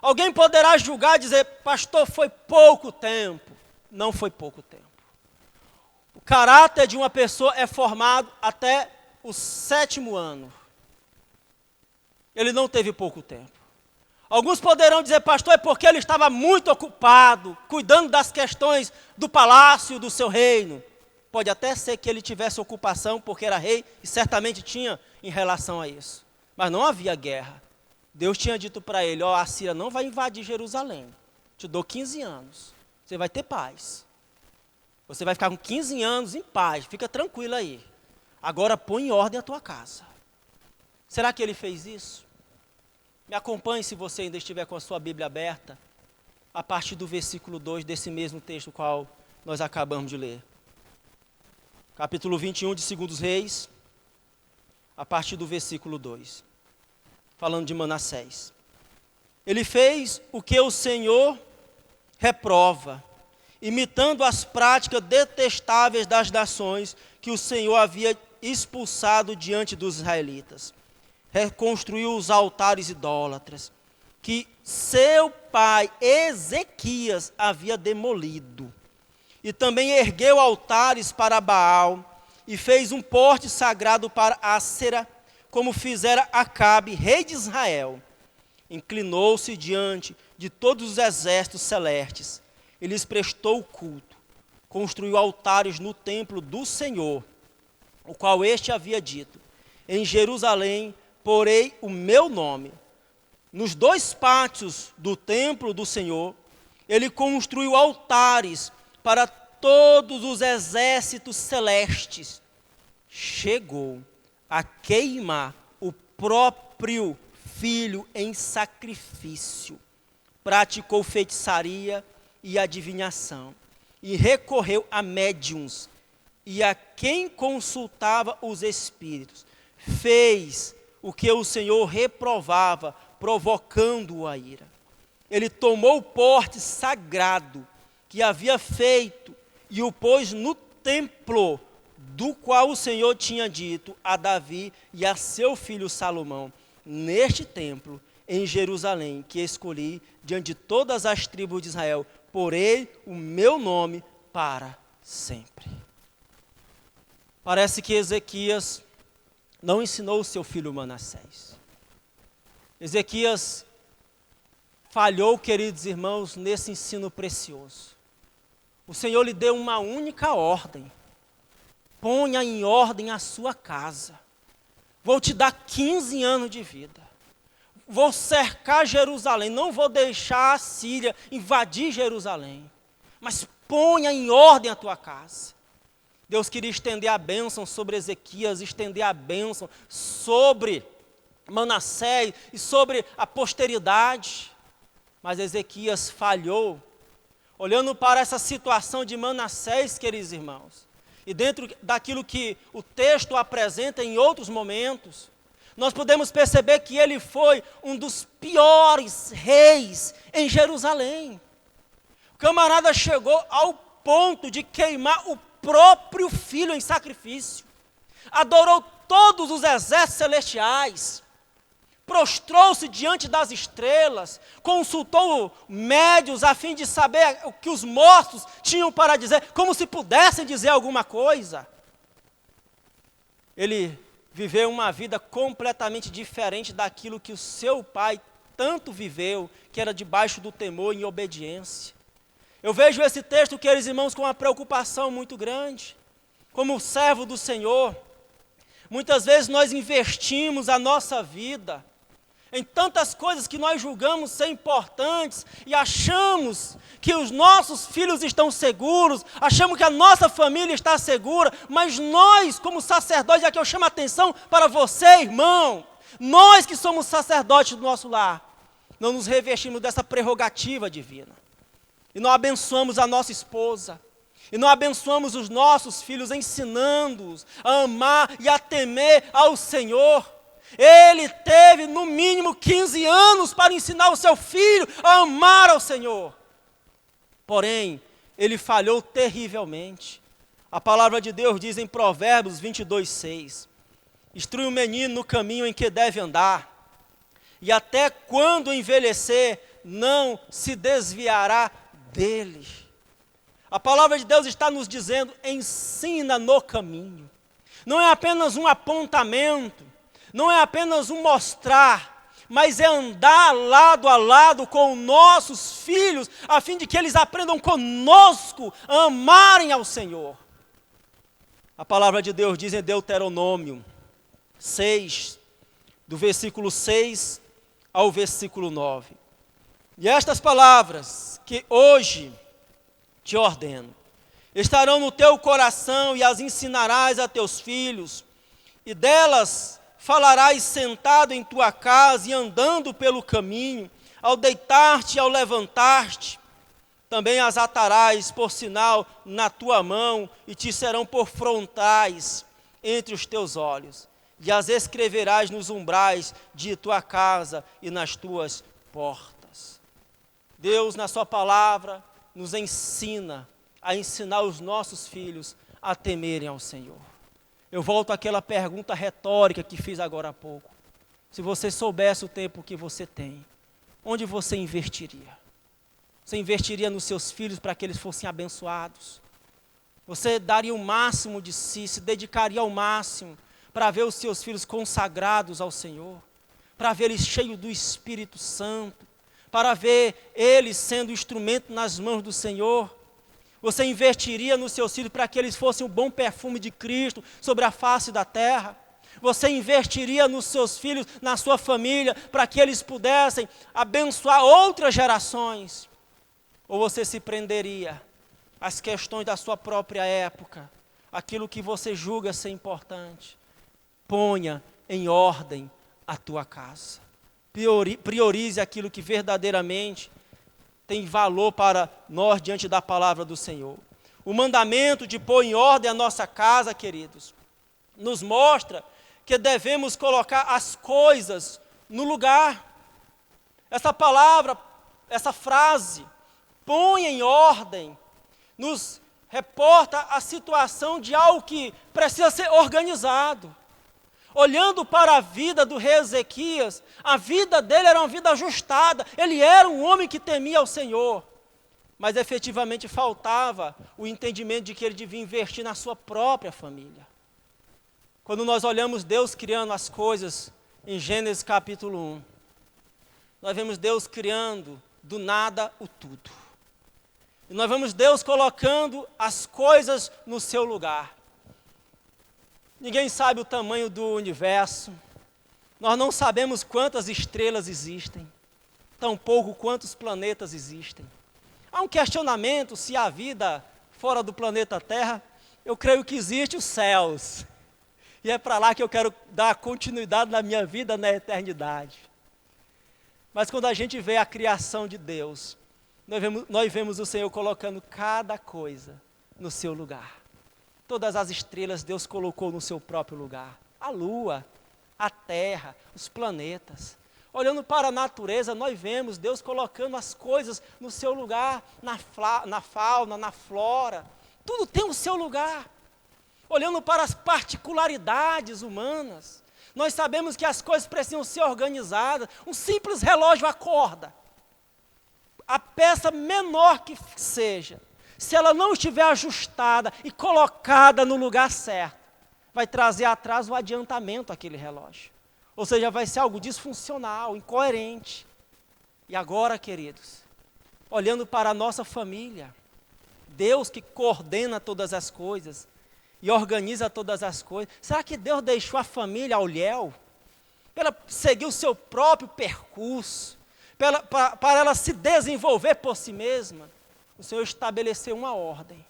Alguém poderá julgar e dizer: pastor, foi pouco tempo. Não foi pouco tempo. O caráter de uma pessoa é formado até o 7º ano. Ele não teve pouco tempo. Alguns poderão dizer: pastor, é porque ele estava muito ocupado, cuidando das questões do palácio, do seu reino. Pode até ser que ele tivesse ocupação porque era rei, e certamente tinha em relação a isso. Mas não havia guerra. Deus tinha dito para ele: ó, a Síria não vai invadir Jerusalém. Te dou 15 anos. Você vai ter paz. Você vai ficar com 15 anos em paz. Fica tranquilo aí. Agora põe em ordem a tua casa. Será que ele fez isso? Me acompanhe, se você ainda estiver com a sua Bíblia aberta, a partir do versículo 2 desse mesmo texto qual nós acabamos de ler. Capítulo 21 de 2 Reis, a partir do versículo 2. Falando de Manassés. Ele fez o que o Senhor reprova, imitando as práticas detestáveis das nações que o Senhor havia expulsado diante dos israelitas. Reconstruiu os altares idólatras que seu pai Ezequias havia demolido. E também ergueu altares para Baal e fez um poste sagrado para Ácera, como fizera Acabe, rei de Israel. Inclinou-se diante de todos os exércitos celestes e lhes prestou culto. Construiu altares no templo do Senhor, o qual este havia dito: em Jerusalém porei o meu nome. Nos 2 pátios do templo do Senhor, ele construiu altares para todos os exércitos celestes. Chegou a queimar o próprio filho em sacrifício. Praticou feitiçaria e adivinhação. E recorreu a médiuns e a quem consultava os espíritos. Fez o que o Senhor reprovava, provocando-o a ira. Ele tomou o porte sagrado que havia feito e o pôs no templo, do qual o Senhor tinha dito a Davi e a seu filho Salomão: neste templo, em Jerusalém, que escolhi diante de todas as tribos de Israel, porei o meu nome para sempre. Parece que Ezequias não ensinou o seu filho Manassés. Ezequias falhou, queridos irmãos, nesse ensino precioso. O Senhor lhe deu uma única ordem: ponha em ordem a sua casa. Vou te dar 15 anos de vida. Vou cercar Jerusalém, não vou deixar a Síria invadir Jerusalém. Mas ponha em ordem a tua casa. Deus queria estender a bênção sobre Ezequias, estender a bênção sobre Manassés e sobre a posteridade. Mas Ezequias falhou. Olhando para essa situação de Manassés, queridos irmãos, e dentro daquilo que o texto apresenta em outros momentos, nós podemos perceber que ele foi um dos piores reis em Jerusalém. O camarada chegou ao ponto de queimar o próprio filho em sacrifício. Adorou todos os exércitos celestiais. Prostrou-se diante das estrelas. Consultou médios a fim de saber o que os mortos tinham para dizer, como se pudessem dizer alguma coisa. Ele viveu uma vida completamente diferente daquilo que o seu pai tanto viveu, que era debaixo do temor e obediência. Eu vejo esse texto, queridos irmãos, com uma preocupação muito grande. Como servo do Senhor, muitas vezes nós investimos a nossa vida em tantas coisas que nós julgamos ser importantes e achamos que os nossos filhos estão seguros, achamos que a nossa família está segura, mas nós, como sacerdotes, aqui eu chamo a atenção para você, irmão, nós que somos sacerdotes do nosso lar, não nos revestimos dessa prerrogativa divina. E não abençoamos a nossa esposa, e não abençoamos os nossos filhos, ensinando-os a amar e a temer ao Senhor. Ele teve no mínimo 15 anos para ensinar o seu filho a amar ao Senhor. Porém, ele falhou terrivelmente. A palavra de Deus diz em Provérbios 22:6: instrui o menino no caminho em que deve andar, e até quando envelhecer, não se desviará dele. A palavra de Deus está nos dizendo: ensina no caminho. Não é apenas um apontamento, não é apenas um mostrar, mas é andar lado a lado com nossos filhos, a fim de que eles aprendam conosco a amarem ao Senhor. A palavra de Deus diz em Deuteronômio 6, do versículo 6 ao versículo 9. E estas palavras que hoje te ordeno, estarão no teu coração e as ensinarás a teus filhos, e delas falarás sentado em tua casa e andando pelo caminho, ao deitar-te e ao levantar-te. Também as atarás por sinal na tua mão e te serão por frontais entre os teus olhos. E as escreverás nos umbrais de tua casa e nas tuas portas. Deus, na sua palavra, nos ensina a ensinar os nossos filhos a temerem ao Senhor. Eu volto àquela pergunta retórica que fiz agora há pouco. Se você soubesse o tempo que você tem, onde você investiria? Você investiria nos seus filhos para que eles fossem abençoados? Você daria o máximo de si, se dedicaria ao máximo para ver os seus filhos consagrados ao Senhor? Para ver eles cheios do Espírito Santo? Para ver eles sendo instrumento nas mãos do Senhor? Você investiria nos seus filhos para que eles fossem o bom perfume de Cristo sobre a face da terra? Você investiria nos seus filhos, na sua família, para que eles pudessem abençoar outras gerações? Ou você se prenderia às questões da sua própria época, aquilo que você julga ser importante? Ponha em ordem a tua casa. Priorize aquilo que verdadeiramente tem valor para nós diante da palavra do Senhor. O mandamento de pôr em ordem a nossa casa, queridos, nos mostra que devemos colocar as coisas no lugar. Essa palavra, essa frase, põe em ordem, nos reporta a situação de algo que precisa ser organizado. Olhando para a vida do rei Ezequias, a vida dele era uma vida ajustada, ele era um homem que temia ao Senhor, mas efetivamente faltava o entendimento de que ele devia investir na sua própria família. Quando nós olhamos Deus criando as coisas em Gênesis capítulo 1, nós vemos Deus criando do nada o tudo. E nós vemos Deus colocando as coisas no seu lugar. Ninguém sabe o tamanho do universo. Nós não sabemos quantas estrelas existem, tampouco quantos planetas existem. Há um questionamento se há vida fora do planeta Terra. Eu creio que existem os céus. E é para lá que eu quero dar continuidade na minha vida na eternidade. Mas quando a gente vê a criação de Deus, nós vemos o Senhor colocando cada coisa no seu lugar. Todas as estrelas Deus colocou no seu próprio lugar. A lua, a terra, os planetas. Olhando para a natureza, nós vemos Deus colocando as coisas no seu lugar, na fauna, na flora. Tudo tem o seu lugar. Olhando para as particularidades humanas, nós sabemos que as coisas precisam ser organizadas. Um simples relógio acorda. A peça menor que seja, se ela não estiver ajustada e colocada no lugar certo, vai trazer atrás o adiantamento àquele relógio. Ou seja, vai ser algo disfuncional, incoerente. E agora, queridos, olhando para a nossa família, Deus que coordena todas as coisas e organiza todas as coisas, será que Deus deixou a família ao léu? Para ela seguir o seu próprio percurso, para ela se desenvolver por si mesma? O Senhor estabeleceu uma ordem.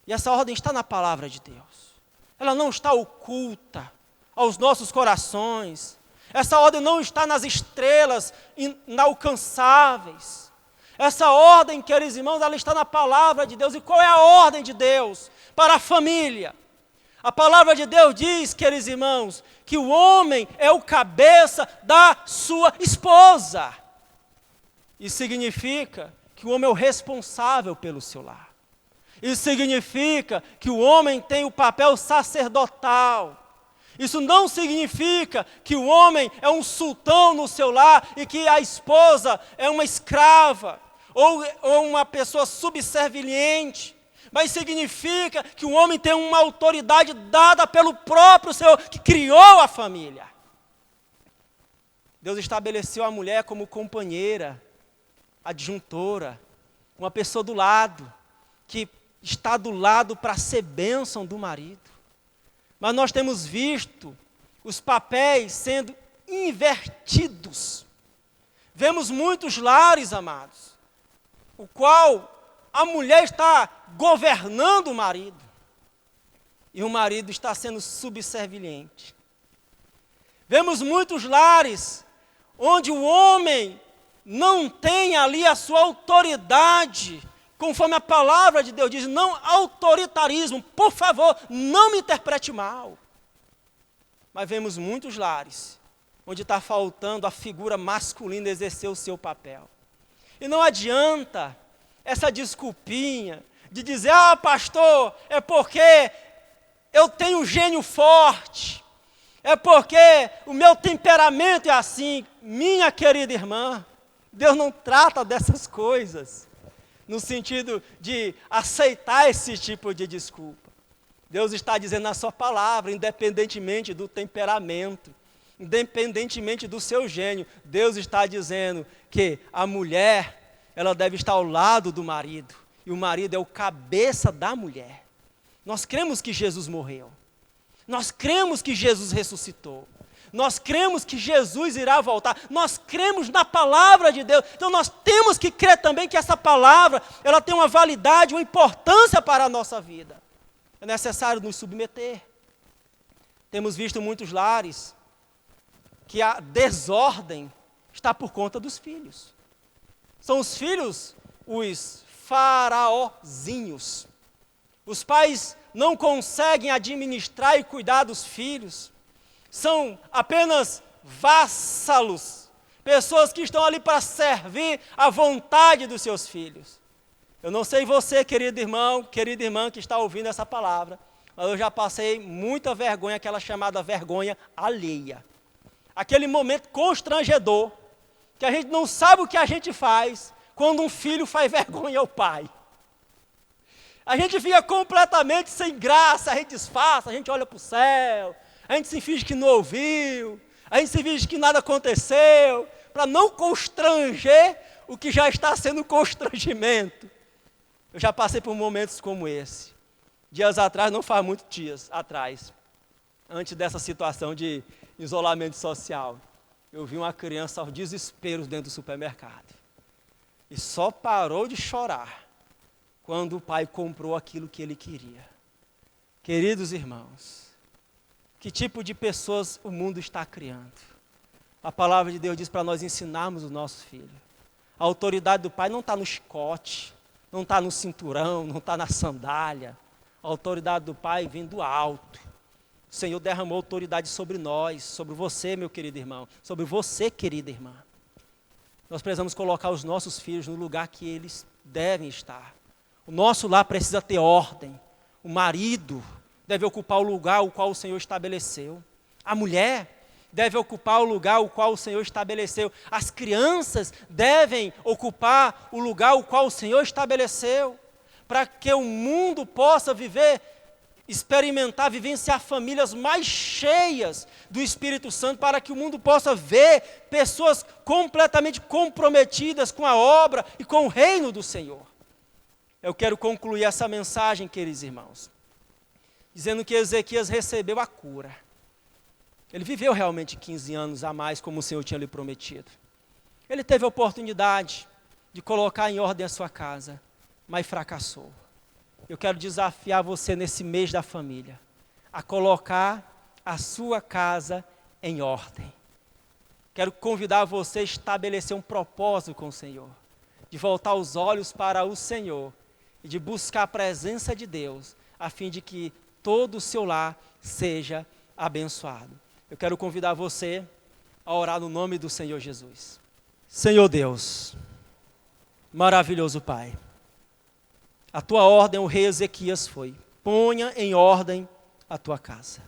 E essa ordem está na palavra de Deus. Ela não está oculta aos nossos corações. Essa ordem não está nas estrelas inalcançáveis. Essa ordem, queridos irmãos, ela está na palavra de Deus. E qual é a ordem de Deus para a família? A palavra de Deus diz, queridos irmãos, que o homem é o cabeça da sua esposa. Isso significa que o homem é o responsável pelo seu lar. Isso significa que o homem tem o papel sacerdotal. Isso não significa que o homem é um sultão no seu lar e que a esposa é uma escrava ou uma pessoa subserviente. Mas significa que o homem tem uma autoridade dada pelo próprio Senhor que criou a família. Deus estabeleceu a mulher como companheira, adjuntora, uma pessoa do lado, que está do lado para ser bênção do marido. Mas nós temos visto os papéis sendo invertidos. Vemos muitos lares, amados, o qual a mulher está governando o marido e o marido está sendo subserviente. Vemos muitos lares onde o homem não tem ali a sua autoridade, conforme a palavra de Deus diz, não autoritarismo, por favor, não me interprete mal. Mas vemos muitos lares onde está faltando a figura masculina exercer o seu papel. E não adianta essa desculpinha de dizer, pastor, é porque eu tenho um gênio forte, é porque o meu temperamento é assim. Minha querida irmã, Deus não trata dessas coisas no sentido de aceitar esse tipo de desculpa. Deus está dizendo na sua palavra, independentemente do temperamento, independentemente do seu gênio, Deus está dizendo que a mulher, ela deve estar ao lado do marido, e o marido é o cabeça da mulher. Nós cremos que Jesus morreu, nós cremos que Jesus ressuscitou, nós cremos que Jesus irá voltar, nós cremos na palavra de Deus, então nós temos que crer também que essa palavra, ela tem uma validade, uma importância para a nossa vida. É necessário nos submeter. Temos visto muitos lares que a desordem está por conta dos filhos. São os filhos os faraózinhos. Os pais não conseguem administrar e cuidar dos filhos. São apenas vassalos, pessoas que estão ali para servir à vontade dos seus filhos. Eu não sei você, querido irmão, querida irmã que está ouvindo essa palavra, mas eu já passei muita vergonha, aquela chamada vergonha alheia. Aquele momento constrangedor, que a gente não sabe o que a gente faz quando um filho faz vergonha ao pai. A gente fica completamente sem graça, a gente disfarça, a gente olha para o céu, a gente se finge que não ouviu, a gente se finge que nada aconteceu, para não constranger o que já está sendo constrangimento. Eu já passei por momentos como esse. Dias atrás, não faz muitos dias atrás, antes dessa situação de isolamento social, eu vi uma criança aos desesperos dentro do supermercado. E só parou de chorar quando o pai comprou aquilo que ele queria. Queridos irmãos, que tipo de pessoas o mundo está criando? A palavra de Deus diz para nós ensinarmos o nosso filho. A autoridade do pai não está no chicote, não está no cinturão, não está na sandália. A autoridade do pai vem do alto. O Senhor derramou autoridade sobre nós, sobre você, meu querido irmão, sobre você, querida irmã. Nós precisamos colocar os nossos filhos no lugar que eles devem estar. O nosso lar precisa ter ordem. O marido deve ocupar o lugar o qual o Senhor estabeleceu. A mulher deve ocupar o lugar o qual o Senhor estabeleceu. As crianças devem ocupar o lugar o qual o Senhor estabeleceu. Para que o mundo possa experimentar, vivenciar famílias mais cheias do Espírito Santo, para que o mundo possa ver pessoas completamente comprometidas com a obra e com o reino do Senhor. Eu quero concluir essa mensagem, queridos irmãos, dizendo que Ezequias recebeu a cura. Ele viveu realmente 15 anos a mais, como o Senhor tinha lhe prometido. Ele teve a oportunidade de colocar em ordem a sua casa, mas fracassou. Eu quero desafiar você nesse mês da família, a colocar a sua casa em ordem. Quero convidar você a estabelecer um propósito com o Senhor, de voltar os olhos para o Senhor e de buscar a presença de Deus, a fim de que todo o seu lar seja abençoado. Eu quero convidar você a orar no nome do Senhor Jesus. Senhor Deus, maravilhoso Pai, a tua ordem, o rei Ezequias foi: ponha em ordem a tua casa.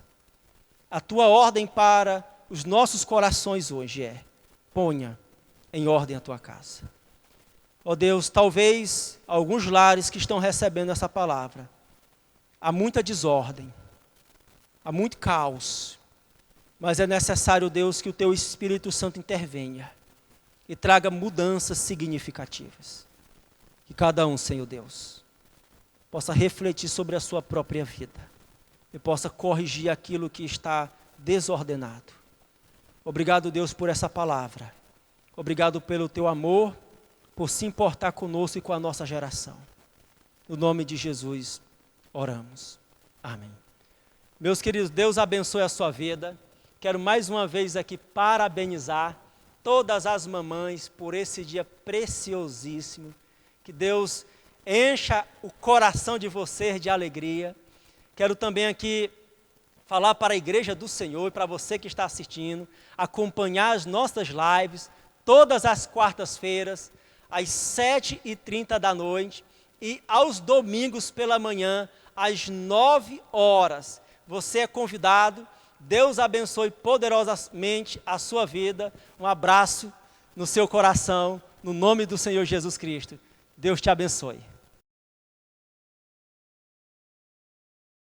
A tua ordem para os nossos corações hoje é: ponha em ordem a tua casa. Ó Deus, talvez alguns lares que estão recebendo essa palavra, há muita desordem, há muito caos, mas é necessário, Deus, que o teu Espírito Santo intervenha e traga mudanças significativas. Que cada um, Senhor Deus, possa refletir sobre a sua própria vida e possa corrigir aquilo que está desordenado. Obrigado, Deus, por essa palavra. Obrigado pelo teu amor, por se importar conosco e com a nossa geração. No nome de Jesus, oramos. Amém. Meus queridos, Deus abençoe a sua vida. Quero mais uma vez aqui parabenizar todas as mamães por esse dia preciosíssimo. Que Deus encha o coração de vocês de alegria. Quero também aqui falar para a Igreja do Senhor e para você que está assistindo, acompanhar as nossas lives todas as quartas-feiras, às 7h30 da noite e aos domingos pela manhã, às 9 horas. Você é convidado. Deus abençoe poderosamente a sua vida. Um abraço no seu coração, no nome do Senhor Jesus Cristo. Deus te abençoe.